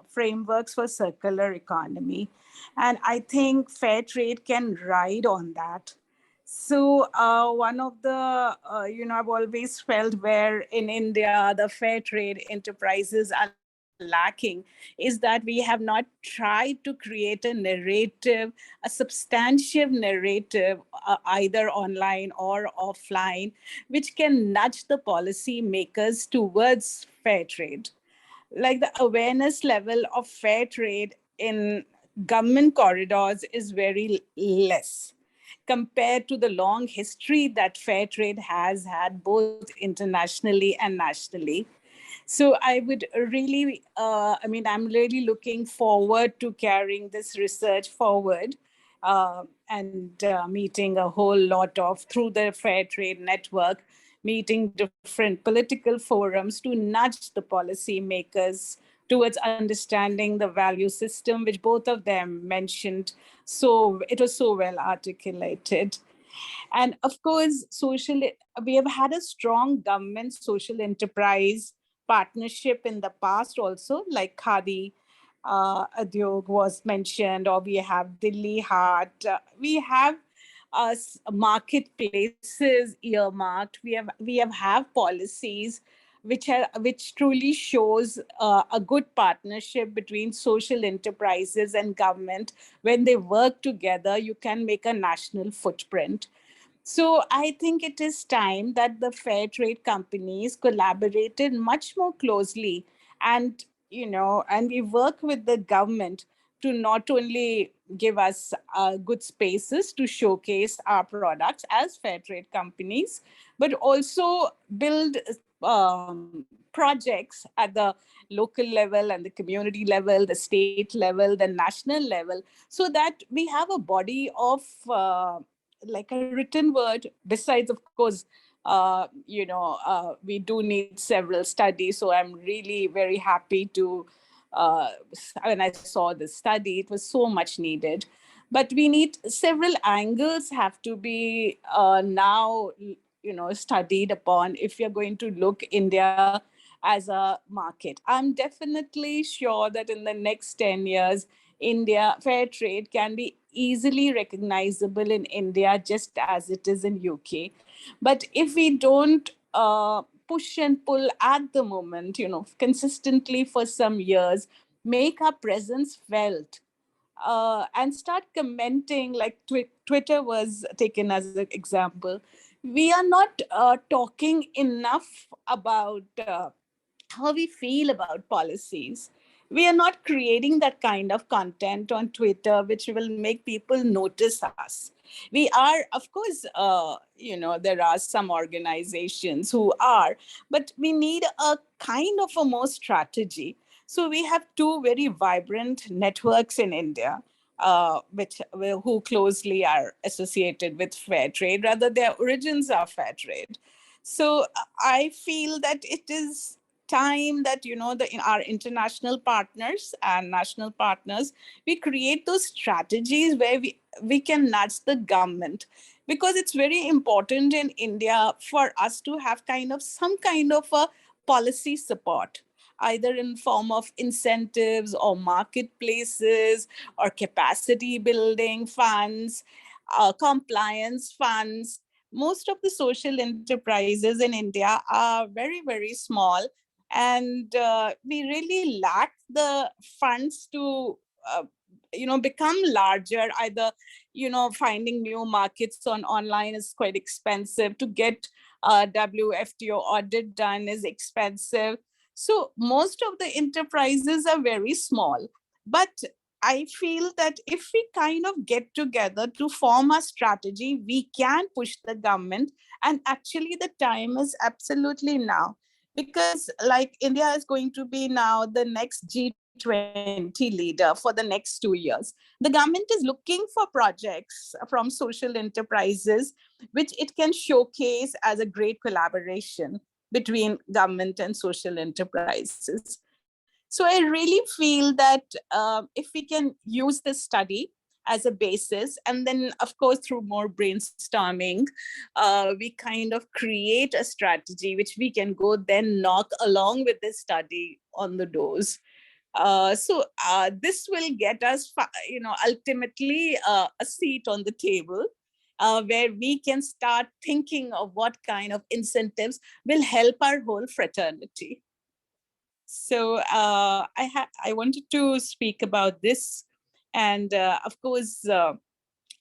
frameworks for circular economy. And I think fair trade can ride on that. So one of the, I've always felt where in India, the fair trade enterprises are lacking is that we have not tried to create a narrative, a substantive narrative, either online or offline, which can nudge the policy makers towards fair trade. Like the awareness level of fair trade in government corridors is very less compared to the long history that fair trade has had both internationally and nationally. So I would really, I'm really looking forward to carrying this research forward and meeting a whole lot of, through the Fair Trade Network, meeting different political forums to nudge the policy makers towards understanding the value system, which both of them mentioned. So it was so well articulated. And of course, we have had a strong government social enterprise partnership in the past also, like Khadi Udyog was mentioned, or we have Delhi Haat. We have marketplaces earmarked. We have policies which truly shows a good partnership between social enterprises and government. When they work together, you can make a national footprint. So I think it is time that the fair trade companies collaborated much more closely, and and we work with the government to not only give us good spaces to showcase our products as fair trade companies, but also build projects at the local level and the community level, the state level, the national level, so that we have a body of like a written word. Besides, of course, we do need several studies. So I'm really very happy to, when I saw this study, it was so much needed. But we need several angles have to be now, studied upon if you're going to look India as a market. I'm definitely sure that in the next 10 years, India fair trade can be easily recognizable in India just as it is in UK. But if we don't push and pull at the moment, consistently for some years, make our presence felt, and start commenting, like Twitter was taken as an example. We are not talking enough about how we feel about policies. We are not creating that kind of content on Twitter which will make people notice us. We are, of course, there are some organizations who are, but we need a kind of a more strategy. So we have two very vibrant networks in India, who closely are associated with fair trade, rather their origins are fair trade. So I feel that it is time that, in our international partners and national partners, we create those strategies where we can nudge the government, because it's very important in India for us to have some kind of a policy support, either in form of incentives or marketplaces or capacity building funds, compliance funds. Most of the social enterprises in India are very, very small, and we really lack the funds to become larger. Either finding new markets on online is quite expensive. To get WFTO audit done is expensive. So most of the enterprises are very small, but I feel that if we kind of get together to form a strategy, we can push the government. And actually the time is absolutely now, because like India is going to be now the next G20 leader for the next 2 years. The government is looking for projects from social enterprises, which it can showcase as a great collaboration between government and social enterprises. So I really feel that if we can use this study as a basis, and then of course through more brainstorming, we kind of create a strategy which we can go then knock along with this study on the doors. So this will get us, ultimately a seat on the table, where we can start thinking of what kind of incentives will help our whole fraternity. So I wanted to speak about this. And of course,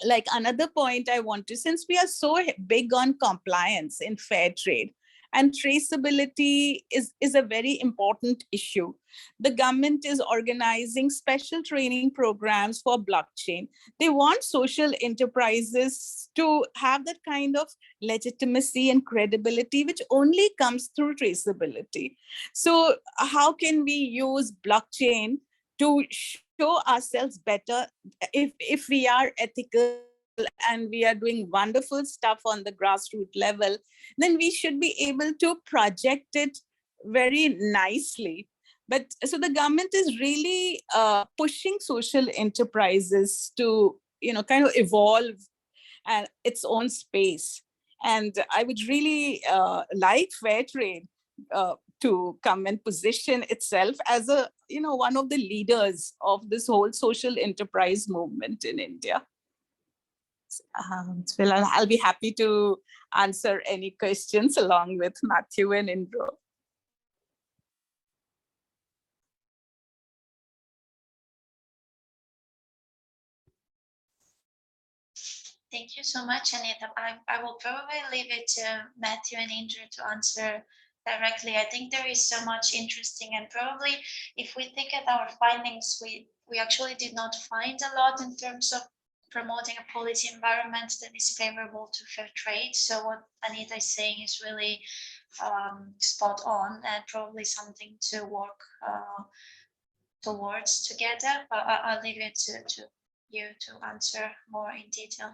like another point I want to, since we are so big on compliance in fair trade, and traceability is a very important issue. The government is organizing special training programs for blockchain. They want social enterprises to have that kind of legitimacy and credibility, which only comes through traceability. So how can we use blockchain to show ourselves better? If we are ethical and we are doing wonderful stuff on the grassroots level, then we should be able to project it very nicely. But so the government is really pushing social enterprises to, kind of evolve and its own space. And I would really like fair trade to come and position itself as a, one of the leaders of this whole social enterprise movement in India. Well, I'll be happy to answer any questions along with Matthew and Indro. Thank you so much, Anita. I will probably leave it to Matthew and Indro to answer directly. I think there is so much interesting, and probably if we think at our findings, we actually did not find a lot in terms of promoting a policy environment that is favorable to fair trade. So what Anita is saying is really spot on, and probably something to work towards together. But I'll leave it to you to answer more in detail.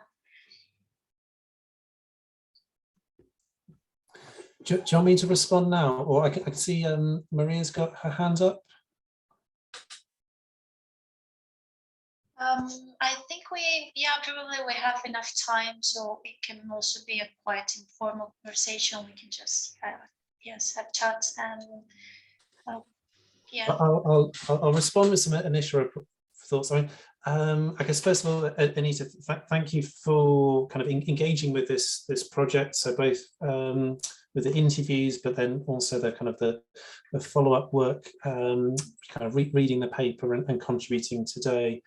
Do you want me to respond now, or I can see Maria's got her hand up? I think probably we have enough time, so it can also be a quite informal conversation. We can just have chat and yeah. I'll respond with some initial thoughts. I guess first of all, Anita, thank you for kind of engaging with this project. So both with the interviews, but then also the kind of the follow-up work, kind of reading the paper and contributing today.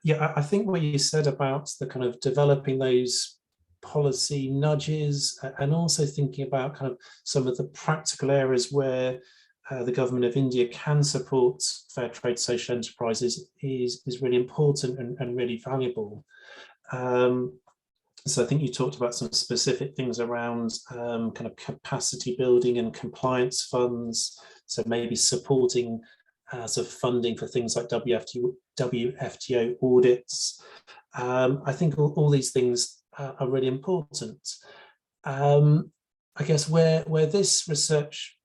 Yeah, I think what you said about the kind of developing those policy nudges and also thinking about kind of some of the practical areas where the government of India can support fair trade social enterprises is really important and really valuable. So I think you talked about some specific things around kind of capacity building and compliance funds. So maybe supporting sort of funding for things like WFTO audits. I think all these things are really important. I guess where this research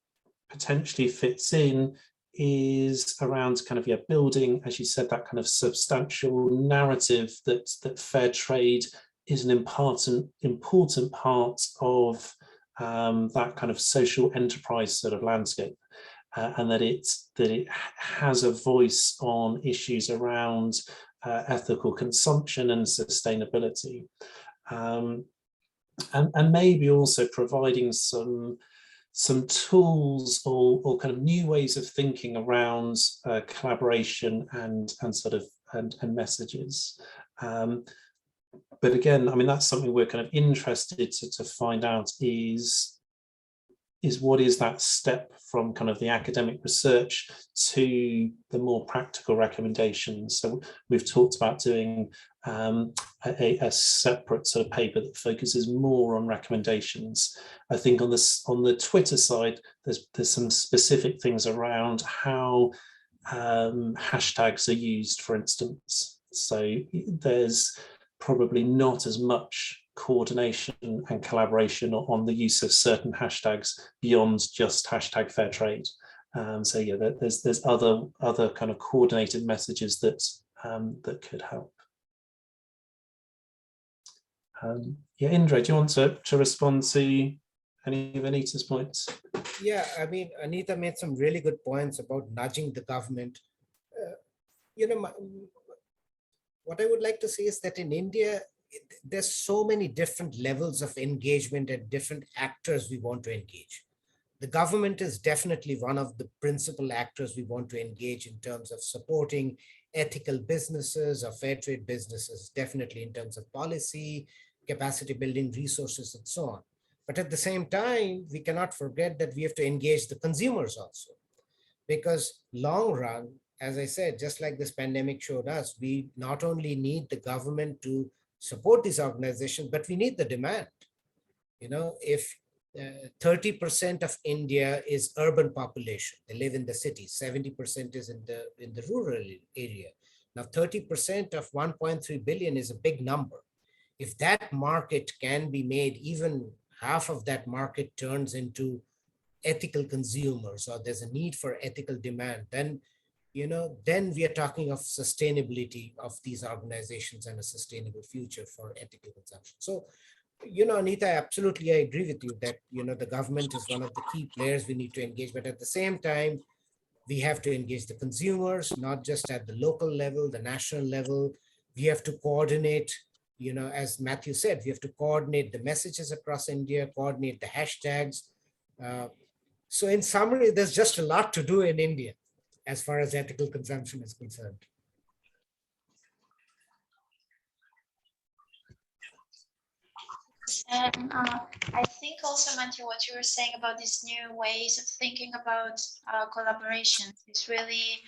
potentially fits in is around kind of, yeah, building, as you said, that kind of substantial narrative that fair trade is an important part of that kind of social enterprise sort of landscape, and that it has a voice on issues around ethical consumption and sustainability, and maybe also providing some tools or kind of new ways of thinking around collaboration and sort of and messages. But again, I mean, that's something we're kind of interested to find out is what is that step from kind of the academic research to the more practical recommendations. So we've talked about doing a separate sort of paper that focuses more on recommendations. I think on the Twitter side, there's some specific things around how hashtags are used, for instance. So there's probably not as much coordination and collaboration on the use of certain hashtags beyond just hashtag fair trade. So yeah, there's other kind of coordinated messages that could help. Yeah, Indro, do you want to respond to any of Anita's points? Yeah, I mean, Anita made some really good points about nudging the government. You know, what I would like to say is that in India, there's so many different levels of engagement and different actors we want to engage. The government is definitely one of the principal actors we want to engage in terms of supporting ethical businesses or fair trade businesses, definitely in terms of policy, capacity building, resources, and so on. But at the same time, we cannot forget that we have to engage the consumers also, because long run, as I said, just like this pandemic showed us, we not only need the government to support these organizations, but we need the demand. You know, if 30% of India is urban population, they live in the cities, 70% is in the rural area. Now 30% of 1.3 billion is a big number. If that market can be made, even half of that market turns into ethical consumers, or there's a need for ethical demand, then then we are talking of sustainability of these organizations and a sustainable future for ethical consumption. So, Anita, absolutely, I agree with you that, the government is one of the key players we need to engage, but at the same time, we have to engage the consumers, not just at the local level, the national level. We have to coordinate, as Matthew said, we have to coordinate the messages across India, coordinate the hashtags. So in summary, there's just a lot to do in India as far as ethical consumption is concerned. And I think also, Matthew, what you were saying about these new ways of thinking about collaboration is really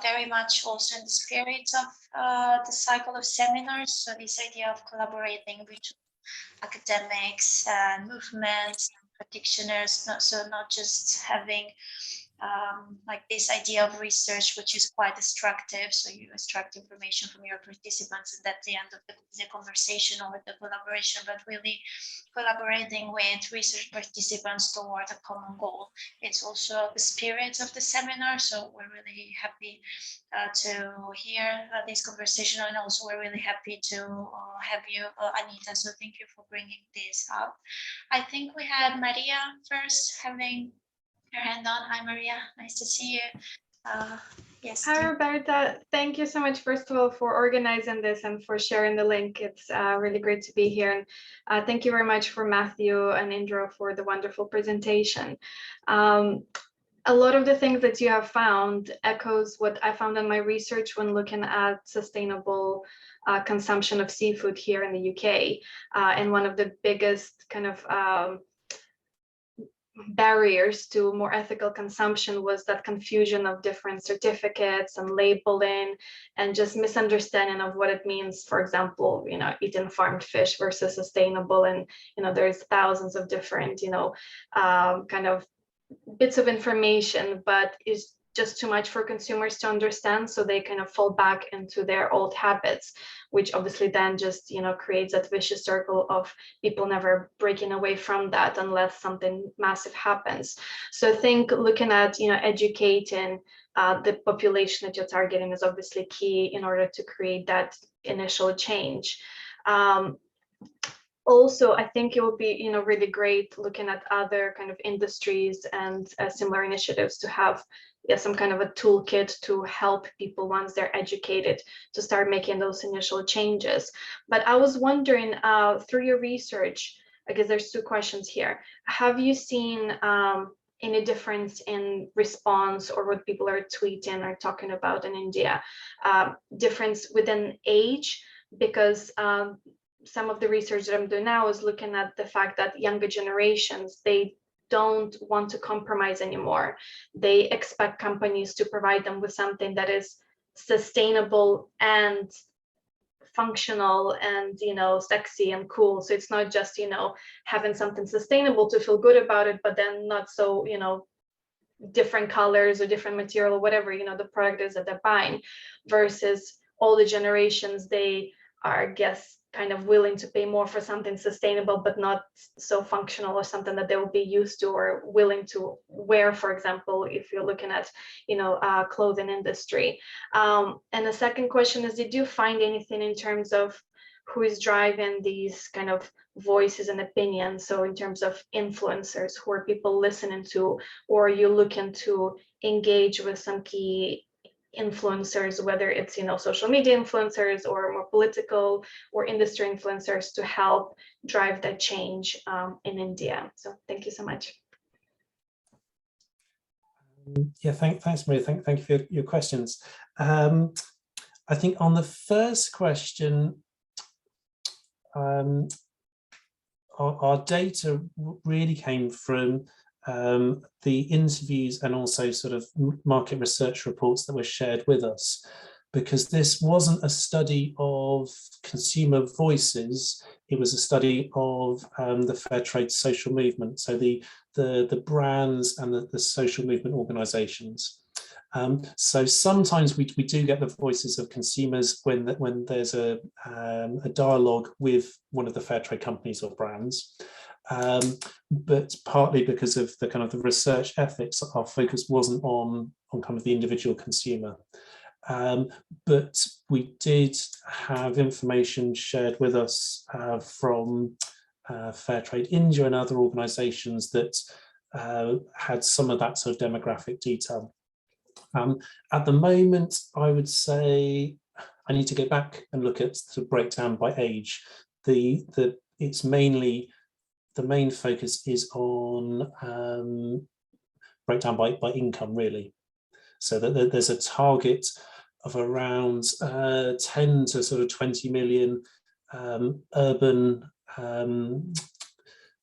very much also in the spirit of the cycle of seminars. So this idea of collaborating between academics and movements, practitioners, not just having like this idea of research, which is quite extractive. So you extract information from your participants and that's the end of the conversation or the collaboration, but really collaborating with research participants toward a common goal. It's also the spirit of the seminar. So we're really happy to hear this conversation, and also we're really happy to have you, Anita. So thank you for bringing this up. I think we had Maria first having your hand on. Hi, Maria. Nice to see you. Yes. Hi, Roberta. Thank you so much, first of all, for organizing this and for sharing the link. It's really great to be here. And thank you very much for Matthew and Indro for the wonderful presentation. A lot of the things that you have found echoes what I found in my research when looking at sustainable consumption of seafood here in the UK. And one of the biggest kind of barriers to more ethical consumption was that confusion of different certificates and labeling and just misunderstanding of what it means, for example, eating farmed fish versus sustainable. And there's thousands of different kind of bits of information, but just too much for consumers to understand, so they kind of fall back into their old habits, which obviously then just, you know, creates that vicious circle of people never breaking away from that unless something massive happens. So I think looking at, you know, educating the population that you're targeting is obviously key in order to create that initial change. Also, I think it would be, you know, really great looking at other kind of industries and similar initiatives to have some kind of a toolkit to help people once they're educated to start making those initial changes. But I was wondering, through your research, I guess there's two questions here. Have you seen any difference in response or what people are tweeting or talking about in India, difference within age? Because some of the research that I'm doing now is looking at the fact that younger generations, they don't want to compromise anymore. They expect companies to provide them with something that is sustainable and functional and, you know, sexy and cool. So it's not just, you know, having something sustainable to feel good about it, but then not so, you know, different colors or different material or whatever, you know, the product is that they're buying, versus all the generations, they are, I guess, kind of willing to pay more for something sustainable but not so functional, or something that they will be used to or willing to wear, for example, if you're looking at, you know, clothing industry. And the second question is, did you find anything in terms of who is driving these kind of voices and opinions? So in terms of influencers, who are people listening to, or are you looking to engage with some key influencers, whether it's, you know, social media influencers or more political or industry influencers, to help drive that change in India? So thank you so much. Yeah, thanks, Maria. Thank you for your questions. I think on the first question, our data really came from the interviews and also sort of market research reports that were shared with us, because this wasn't a study of consumer voices, it was a study of the fair trade social movement, so the brands and the social movement organizations. So sometimes we do get the voices of consumers when there's a dialogue with one of the fair trade companies or brands. But partly because of the kind of the research ethics, our focus wasn't on kind of the individual consumer. But we did have information shared with us from Fair Trade India and other organisations that had some of that sort of demographic detail. At the moment, I would say I need to go back and look at the breakdown by age. It's mainly, the main focus is on breakdown by income, really. So that there's a target of around 10 to sort of 20 million urban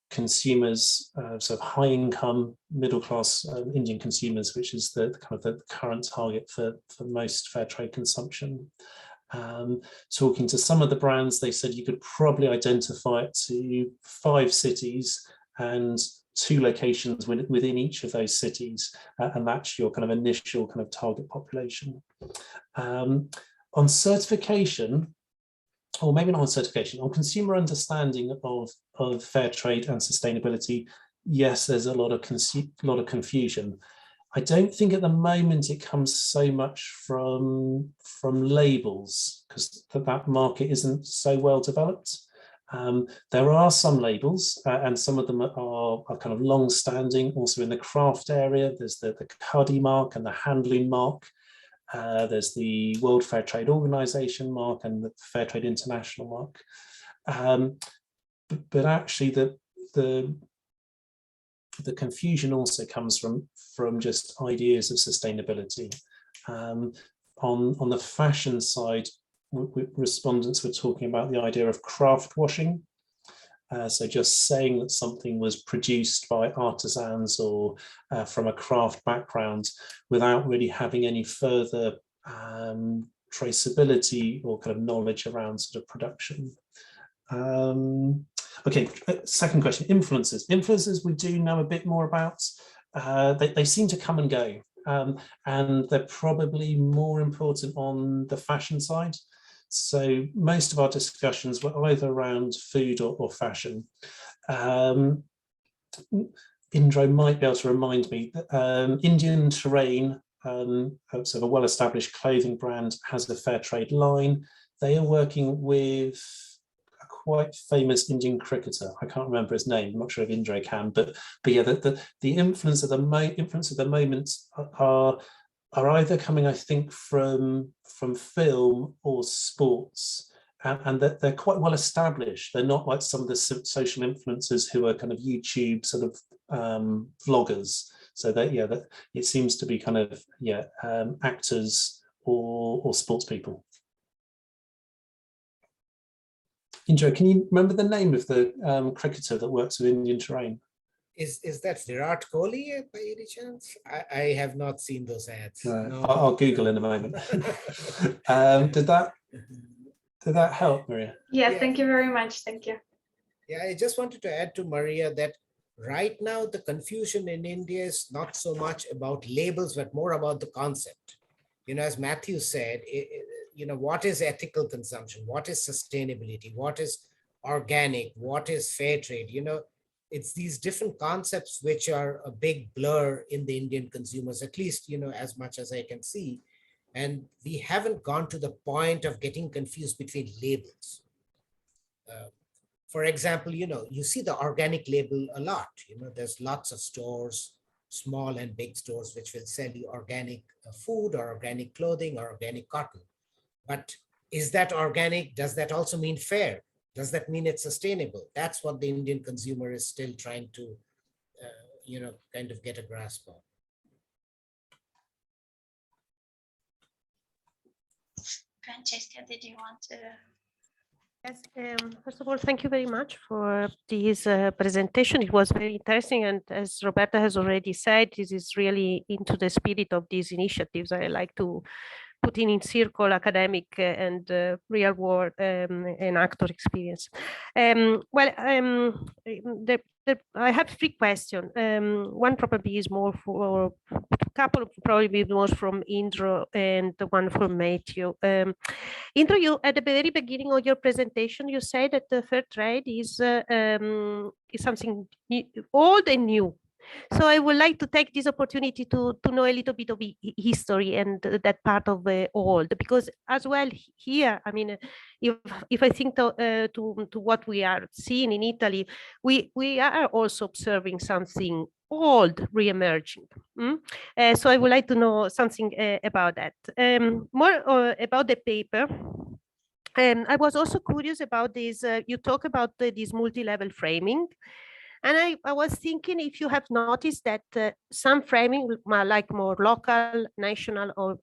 consumers, so high income, middle class Indian consumers, which is the kind of the current target for most fair trade consumption. Talking to some of the brands, they said you could probably identify it to 5 cities and 2 locations within each of those cities, and that's your kind of initial kind of target population. On certification, or maybe not on certification, on consumer understanding of fair trade and sustainability, yes, there's a lot of confusion. I don't think at the moment it comes so much from labels, because that market isn't so well developed. There are some labels, and some of them are kind of long-standing. Also in the craft area, there's the Khadi mark and the handloom mark. There's the World Fair Trade Organization mark and the Fair Trade International mark. But actually the confusion also comes from just ideas of sustainability. On the fashion side, respondents were talking about the idea of craft washing. So just saying that something was produced by artisans or from a craft background without really having any further traceability or kind of knowledge around sort of production. Okay, second question, influencers. Influencers we do know a bit more about. They seem to come and go. and they're probably more important on the fashion side. So most of our discussions were either around food or fashion. Indro might be able to remind me that Indian Terrain, sort of a well-established clothing brand, has a fair trade line. They are working with a quite famous Indian cricketer. I can't remember his name. I'm not sure if Indro can, but yeah, the influence of the moment are either coming, I think, from film or sports, and that they're quite well established. They're not like some of the social influencers who are kind of YouTube sort of vloggers. So that, yeah, that it seems to be kind of, yeah, actors or sports people. Indro, can you remember the name of the cricketer that works with Indian Terrain? Is that Virat Kohli by any chance? I have not seen those ads. No. I'll Google in a moment. Did that help, Maria? Yes, thank you very much. Thank you. Yeah, I just wanted to add to Maria that right now the confusion in India is not so much about labels, but more about the concept. You know, as Matthew said, you know, what is ethical consumption? What is sustainability? What is organic? What is fair trade? You know, it's these different concepts which are a big blur in the Indian consumers, at least, you know, as much as I can see. And we haven't gone to the point of getting confused between labels. For example, you know, you see the organic label a lot. You know, there's lots of stores, small and big stores, which will sell you organic food or organic clothing or organic cotton. But is that organic? Does that also mean fair? Does that mean it's sustainable? That's what the Indian consumer is still trying to, you know, kind of get a grasp on. Francesca, did you want to? Yes, first of all, thank you very much for this presentation. It was very interesting. And as Roberta has already said, this is really into the spirit of these initiatives. I like to put in circle academic and real world and actor experience. I have 3 questions. One probably is more for a couple, probably more from Indro and the one from Matthew. Indro, you at the very beginning of your presentation, you said that the fair trade is something new, old and new. So I would like to take this opportunity to know a little bit of history and that part of the old, because as well here, I mean, if I think to what we are seeing in Italy, we are also observing something old re-emerging. So I would like to know something about that. More about the paper. I was also curious about this. You talk about this multi-level framing. And I was thinking if you have noticed that some framing, like more local, national, or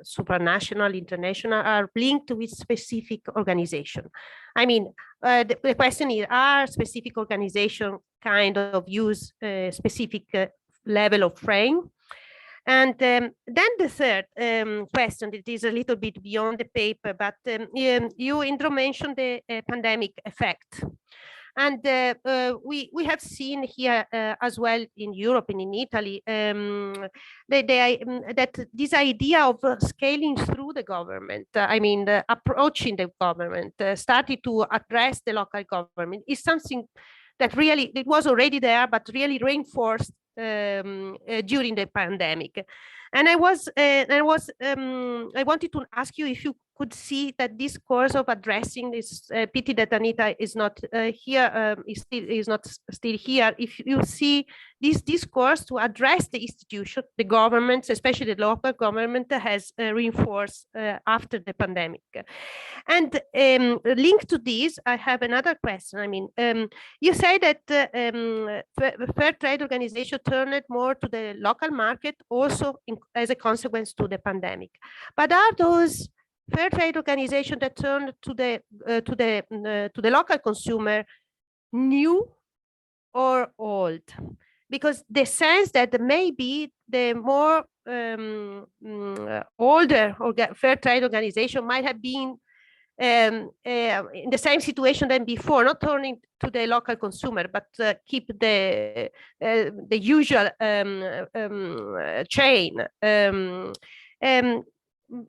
supranational, international, are linked with specific organization. I mean, the question is, are specific organization kind of use a specific level of frame? And then the third question, it is a little bit beyond the paper, but you, Indro, mentioned the pandemic effect. And we have seen here as well in Europe and in Italy that this idea of scaling through the government, approaching the government, started to address the local government is something that really, it was already there, but really reinforced during the pandemic. And I wanted to ask you if you could see that this course of addressing this pity that Anita is not here, is not still here. If you see this discourse to address the institution, the governments, especially the local government, has reinforced after the pandemic. And linked to this, I have another question. I mean, you say that fair trade organization turned more to the local market, also as a consequence to the pandemic. But are those fair trade organizations that turn to the local consumer new or old? Because the sense that maybe the more older fair trade organization might have been in the same situation than before, not turning to the local consumer, but keep the usual chain.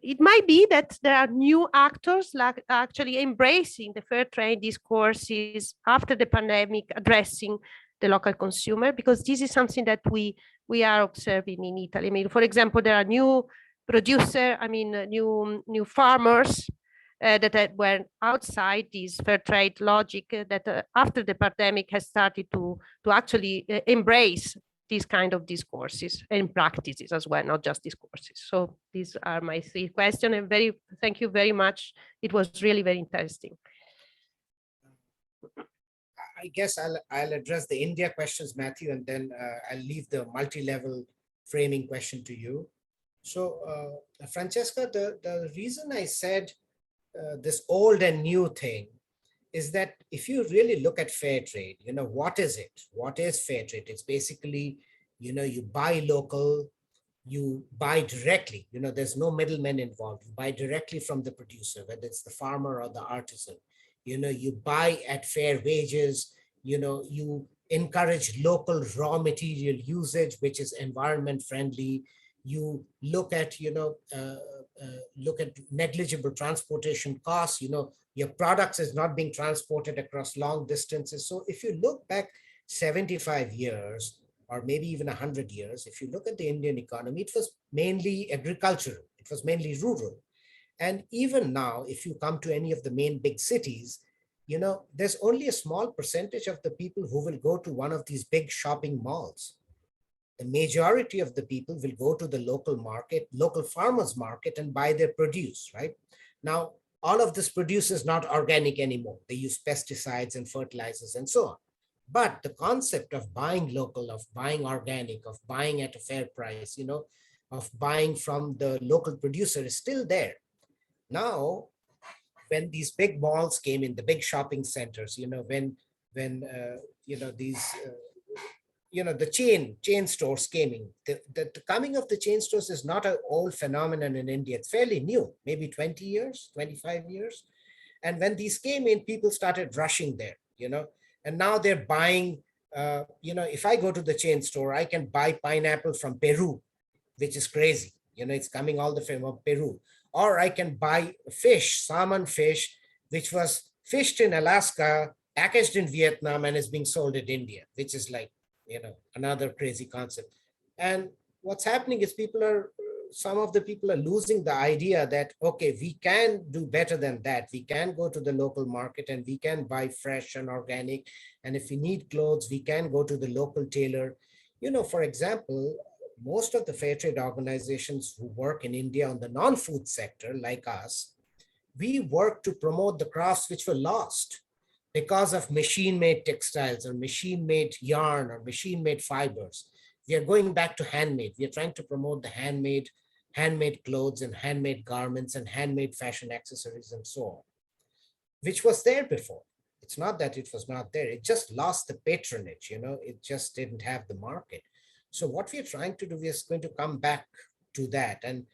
It might be that there are new actors like actually embracing the fair trade discourses after the pandemic, addressing the local consumer, because this is something that we are observing in Italy. I mean, for example, there are new producer, new farmers that were outside this fair trade logic that after the pandemic has started to actually embrace these kind of discourses and practices as well, not just discourses. So these are my 3 questions, and thank you very much. It was really very interesting. I guess I'll address the India questions, Matthew, and then I'll leave the multi-level framing question to you. So Francesca, the reason I said this old and new thing is that if you really look at fair trade, what is it? What is fair trade? It's basically, you buy local, you buy directly, there's no middlemen involved. You buy directly from the producer, whether it's the farmer or the artisan. You buy at fair wages, you encourage local raw material usage, which is environment friendly. You look at, look at negligible transportation costs, your products is not being transported across long distances. So if you look back 75 years, or maybe even 100 years, if you look at the Indian economy, it was mainly agricultural, it was mainly rural. And even now, if you come to any of the main big cities, there's only a small percentage of the people who will go to one of these big shopping malls. The majority of the people will go to the local market, local farmers market, and buy their produce, right? Now, all of this produce is not organic anymore. They use pesticides and fertilizers and so on. But the concept of buying local, of buying organic, of buying at a fair price, of buying from the local producer is still there. Now, when these big malls came in, the big shopping centers, when these the chain stores came in. The coming of the chain stores is not an old phenomenon in India. It's fairly new, maybe 20 years, 25 years. And when these came in, people started rushing there, and now they're buying, if I go to the chain store, I can buy pineapple from Peru, which is crazy. It's coming all the way from Peru. Or I can buy fish, salmon fish, which was fished in Alaska, packaged in Vietnam, and is being sold in India, which is like, another crazy concept. And what's happening is some of the people are losing the idea that, okay, we can do better than that. We can go to the local market and we can buy fresh and organic. And if we need clothes, we can go to the local tailor. For example, most of the fair trade organizations who work in India on the non-food sector, like us, we work to promote the crafts which were lost because of machine-made textiles or machine-made yarn or machine-made fibers. We are going back to handmade. We are trying to promote the handmade clothes and handmade garments and handmade fashion accessories and so on, which was there before. It's not that it was not there. It just lost the patronage, it just didn't have the market. So what we are trying to do is going to come back to that. And,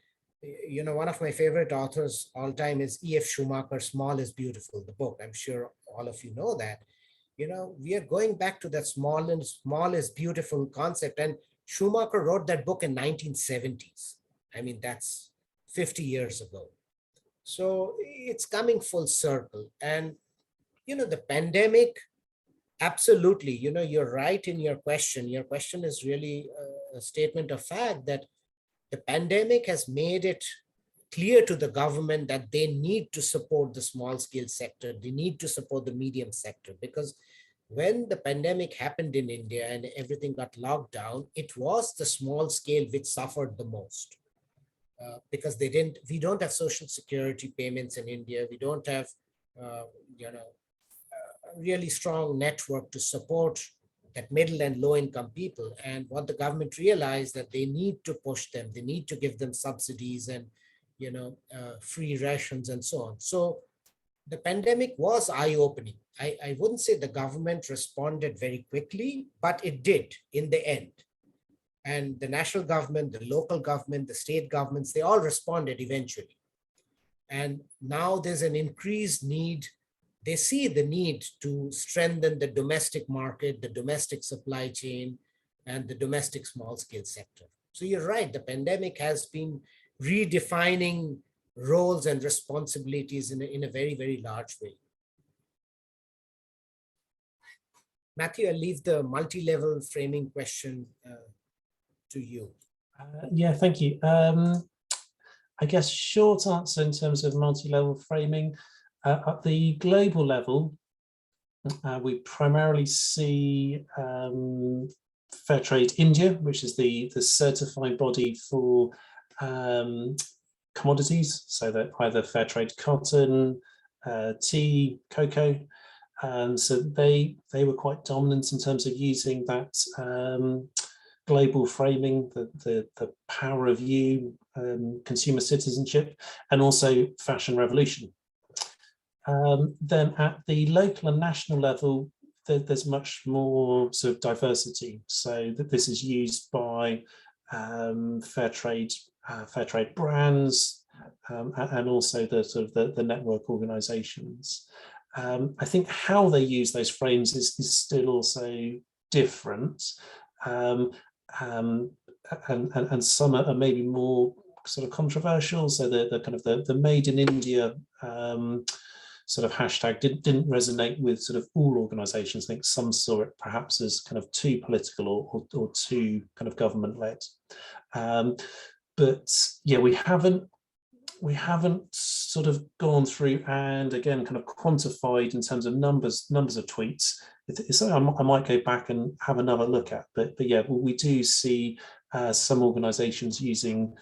one of my favorite authors all time is E.F. Schumacher, Small is Beautiful, the book. I'm sure all of you know that. We are going back to that small is beautiful concept. And Schumacher wrote that book in 1970s. I mean, that's 50 years ago. So it's coming full circle. And, the pandemic, absolutely, you're right in your question. Your question is really a statement of fact that the pandemic has made it clear to the government that they need to support the small scale sector. They need to support the medium sector, because when the pandemic happened in India and everything got locked down, it was the small scale which suffered the most. Because we don't have social security payments in India. We don't have, a really strong network to support that middle and low income people. And what the government realized that they need to push them, they need to give them subsidies and, free rations and so on. So the pandemic was eye-opening. I wouldn't say the government responded very quickly, but it did in the end. And the national government, the local government, the state governments, they all responded eventually. And now there's an increased need. They see the need to strengthen the domestic market, the domestic supply chain, and the domestic small scale sector. So you're right, the pandemic has been redefining roles and responsibilities in a very, very large way. Matthew, I'll leave the multi-level framing question to you. Yeah, thank you. I guess short answer in terms of multi-level framing. At the global level, we primarily see Fairtrade India, which is the certifying body for commodities, so that either Fairtrade cotton, tea, cocoa. So they were quite dominant in terms of using that global framing, the power of you, consumer citizenship, and also fashion revolution. Then at the local and national level, there's much more sort of diversity. So that this is used by Fairtrade brands, and also the sort of the network organizations. I think how they use those frames is still also different. And some are maybe more sort of controversial. So the kind of the Made in India sort of hashtag didn't resonate with sort of all organizations. I think some saw it perhaps as kind of too political or too kind of government led. But yeah, we haven't sort of gone through and again kind of quantified in terms of numbers of tweets. It's something I might go back and have another look at, but yeah, we do see some organizations using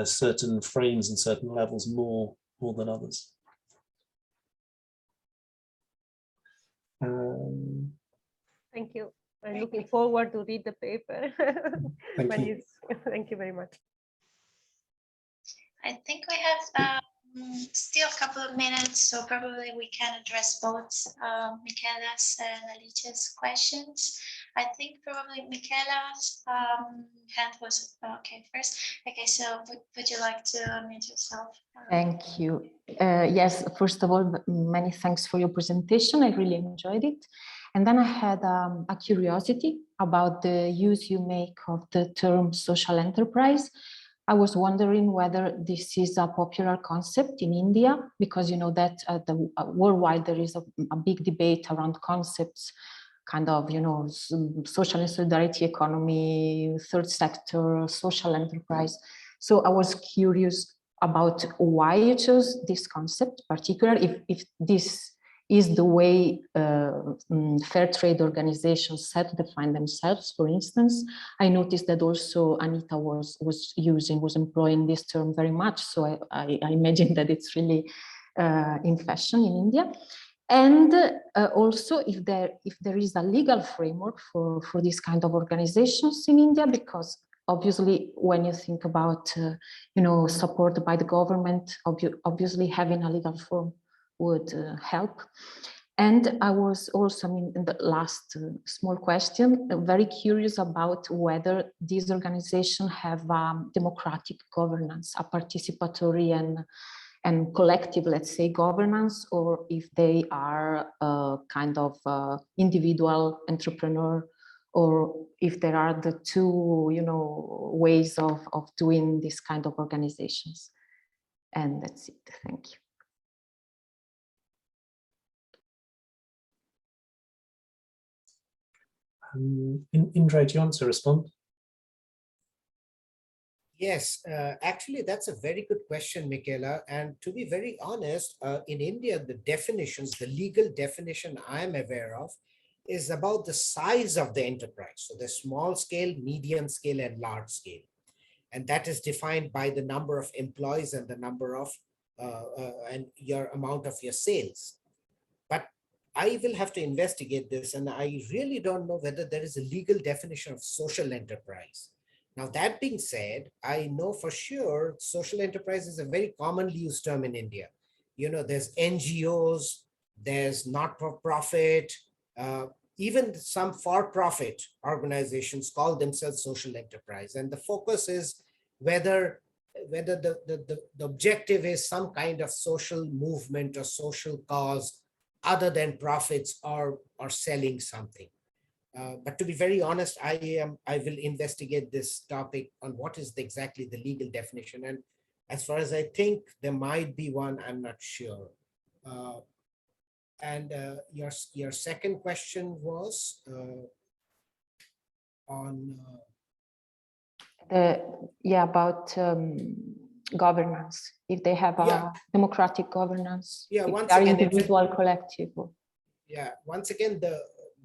certain frames and certain levels more than others. Thank you. I'm looking forward to read the paper. Thank you. Thank you very much. I think we have still a couple of minutes, so probably we can address both Michaela's and Anita's questions. I think probably Michaela's hand was okay first. Okay, so would you like to unmute yourself? Thank you. Yes, first of all, many thanks for your presentation. I really enjoyed it. And then I had a curiosity about the use you make of the term social enterprise. I was wondering whether this is a popular concept in India, because you know that worldwide there is a big debate around concepts, kind of, you know, social and solidarity economy, third sector, social enterprise. So I was curious about why you chose this concept, particularly if this is the way fair trade organizations set to define themselves. For instance, I noticed that also Anita was employing this term very much. So I imagine that it's really in fashion in India. And also if there is a legal framework for this kind of organizations in India, because obviously when you think about you know, support by the government, obviously having a legal form would help. And I was also, I mean, in the last small question, very curious about whether these organizations have democratic governance, a participatory and collective, let's say, governance, or if they are kind of individual entrepreneur, or if there are the two, you know, ways of doing this kind of organizations. And that's it. Thank you. Indro, do you want to respond? Yes, actually, that's a very good question, Michaela. And to be very honest, in India, the definitions, the legal definition I'm aware of is about the size of the enterprise. So the small scale, medium scale, and large scale. And that is defined by the number of employees and the number of and your amount of your sales. But I will have to investigate this, and I really don't know whether there is a legal definition of social enterprise. Now, that being said, I know for sure social enterprise is a very commonly used term in India. You know, there's NGOs, there's not-for-profit, even some for-profit organizations call themselves social enterprise. And the focus is whether whether the objective is some kind of social movement or social cause other than profits or selling something. But to be very honest, I will investigate this topic on what is exactly the legal definition. And as far as I think, there might be one, I'm not sure. And your second question was on about governance, if they have a democratic governance, if once they are again, individual, collective. Yeah, once again,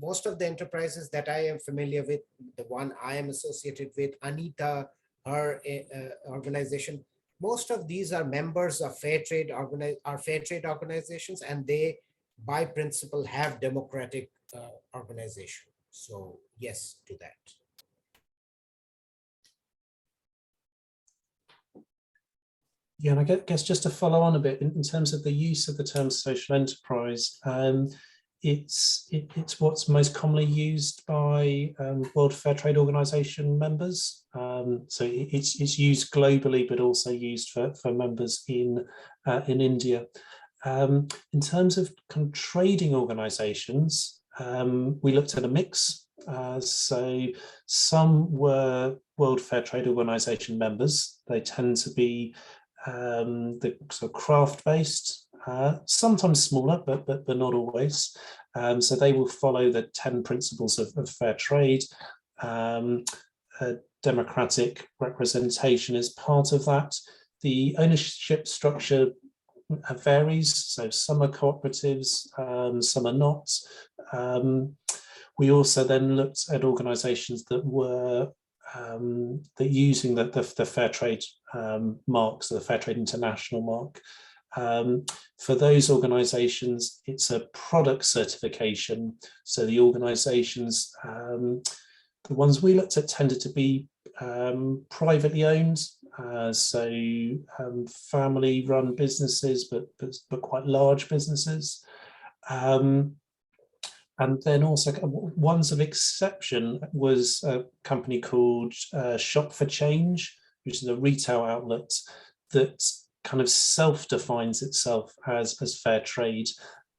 most of the enterprises that I am familiar with, the one I am associated with, Anita, her organization, most of these are members of fair trade organizations, and they by principle have democratic organization. So yes to that. Yeah, and I guess just to follow on a bit in terms of the use of the term social enterprise, it's what's most commonly used by World Fair Trade Organization members. So it's used globally, but also used for members in India. In terms of trading organizations, we looked at a mix. So some were World Fair Trade Organization members. They tend to be the sort of craft-based, sometimes smaller, but not always. So they will follow the 10 principles of fair trade. Democratic representation is part of that. The ownership structure varies. So some are cooperatives, some are not. We also then looked at organisations that were using the fair trade mark, so the Fair Trade International mark. For those organisations, it's a product certification. So the organisations, the ones we looked at tended to be privately owned, so family-run businesses, but quite large businesses. And then also ones of exception was a company called Shop for Change, which is a retail outlet that kind of self-defines itself as fair trade,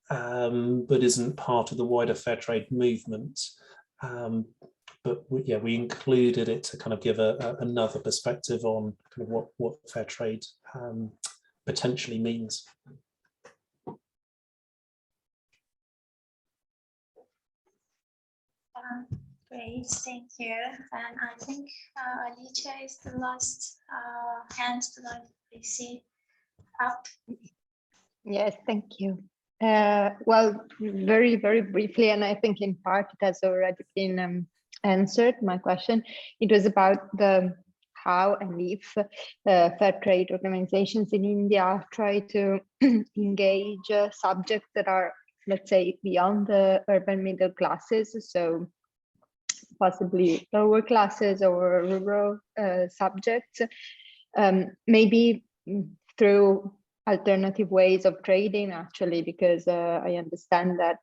but isn't part of the wider fair trade movement. But we included it to kind of give another perspective on kind of what fair trade potentially means. Great, thank you. And I think Anita is the last hand that I see up. Yes, thank you. Well, very, very briefly, and I think in part it has already been answered, my question. It was about how and if fair trade organizations in India try to engage subjects that are, let's say, beyond the urban middle classes, so possibly lower classes or rural subjects, maybe through alternative ways of trading, actually, because I understand that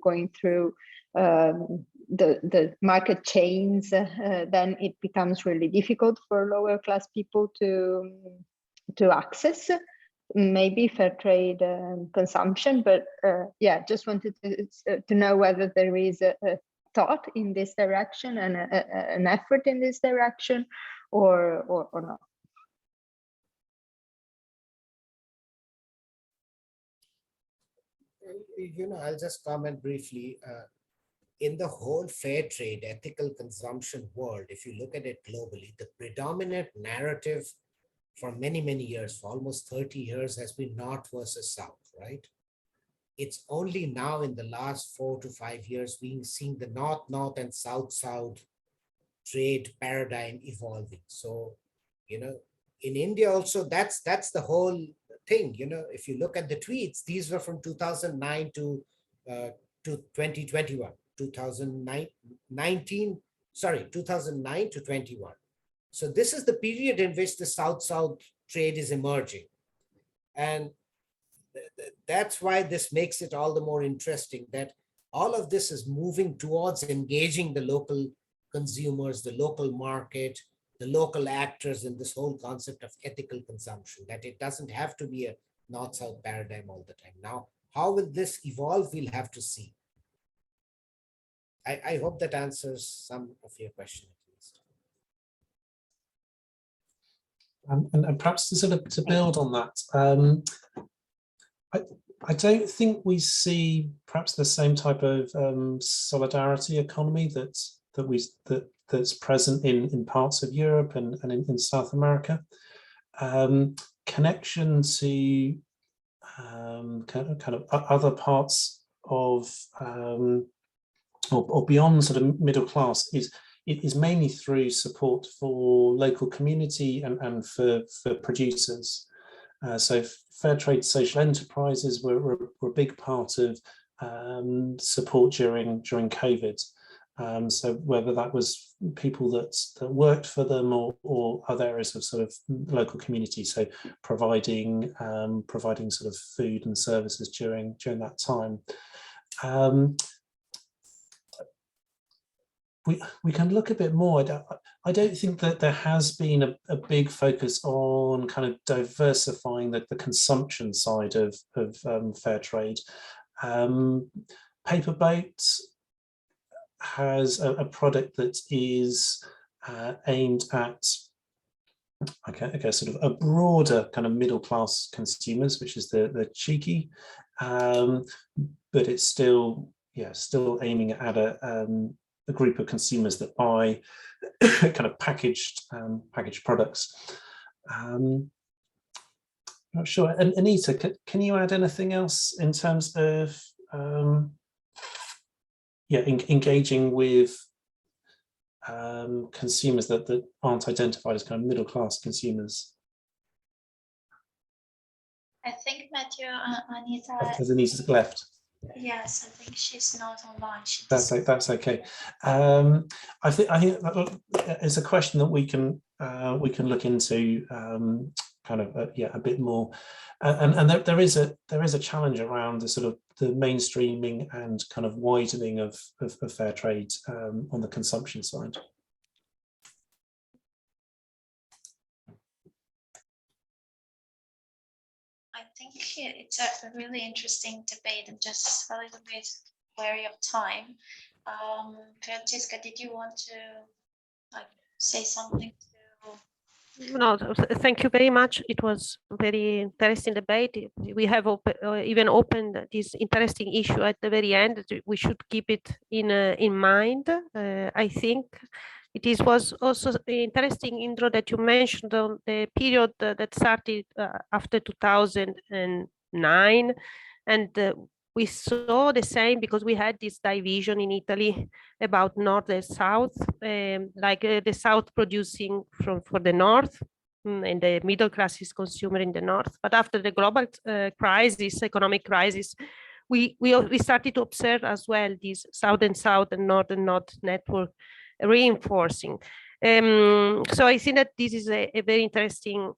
going through the market chains, then it becomes really difficult for lower class people to access maybe fair trade consumption. But yeah, just wanted to know whether there is a thought in this direction and an effort in this direction or not. I'll just comment briefly. In the whole fair trade, ethical consumption world, if you look at it globally, the predominant narrative for many, many years, for almost 30 years, has been North versus South, right? It's only now in the last 4 to 5 years we're seeing the North and South trade paradigm evolving. So, in India also, that's the whole thing. If you look at the tweets, these were from 2009 to 2021, 2009 to 21. So this is the period in which the South-South trade is emerging. And that's why this makes it all the more interesting, that all of this is moving towards engaging the local consumers, the local market, the local actors in this whole concept of ethical consumption, that it doesn't have to be a North-South paradigm all the time. Now, how will this evolve? We'll have to see. I hope that answers some of your question at least. And perhaps to sort of to build on that, I don't think we see perhaps the same type of solidarity economy that's present in parts of Europe and in South America. Connection to kind of other parts of or beyond sort of middle class is mainly through support for local community and for producers. So fair trade social enterprises were a big part of support during COVID. So whether that was people that worked for them or other areas of sort of local community, so providing sort of food and services during that time. We can look a bit more. I don't think that there has been a big focus on kind of diversifying the consumption side of fair trade. Paper Boat has a product that is aimed at sort of a broader kind of middle class consumers, which is the cheeky, but it's still aiming at a group of consumers that buy kind of packaged products. Not sure. And Anita, can you add anything else in terms of engaging with consumers that aren't identified as kind of middle class consumers? I think Matthew, Anita. As Anita's left. Yes, I think she's not online. That's okay. I think that is a question that we can look into kind of a bit more, and there is a challenge around the sort of the mainstreaming and kind of widening of fair trade on the consumption side. I think it's a really interesting debate. I'm just a little bit wary of time. Francesca, did you want to say something? No, thank you very much. It was a very interesting debate. We have even opened this interesting issue at the very end. We should keep it in mind. I think it was also interesting, Indro, that you mentioned the period that started after 2009, and we saw the same because we had this division in Italy about North and South, the South producing for the North and the middle classes consumer in the North. But after the global economic crisis, we started to observe as well this South and South and North and North network reinforcing. So I think that this is a very interesting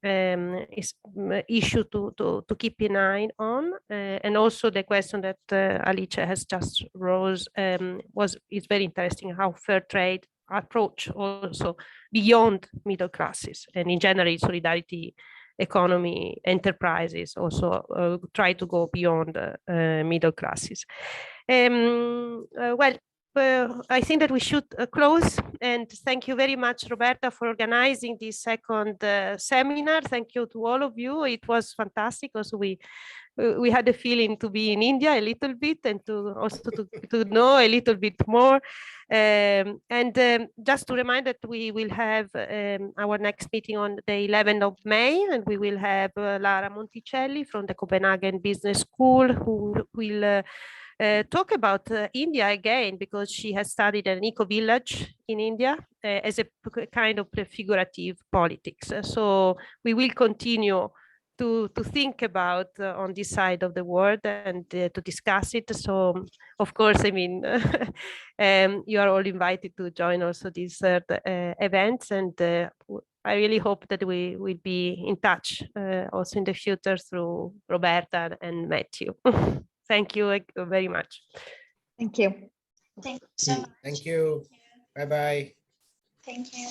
issue to keep an eye on, and also the question that Alicia has just raised is very interesting, how fair trade approach also beyond middle classes, and in general solidarity economy enterprises also try to go beyond middle classes. I think that we should close, and thank you very much, Roberta, for organizing this second seminar. Thank you to all of you. It was fantastic. Also, we had a feeling to be in India a little bit, and to know a little bit more. Just to remind that we will have our next meeting on the 11th of May, and we will have Lara Monticelli from the Copenhagen Business School, who will talk about India again, because she has studied an eco-village in India as a kind of prefigurative politics. So we will continue to think about on this side of the world and to discuss it. So of course, I mean, you are all invited to join also these events, and I really hope that we will be in touch also in the future through Roberta and Matthew. Thank you very much. Thank you. Thank you so much. Thank you. Bye-bye. Thank you.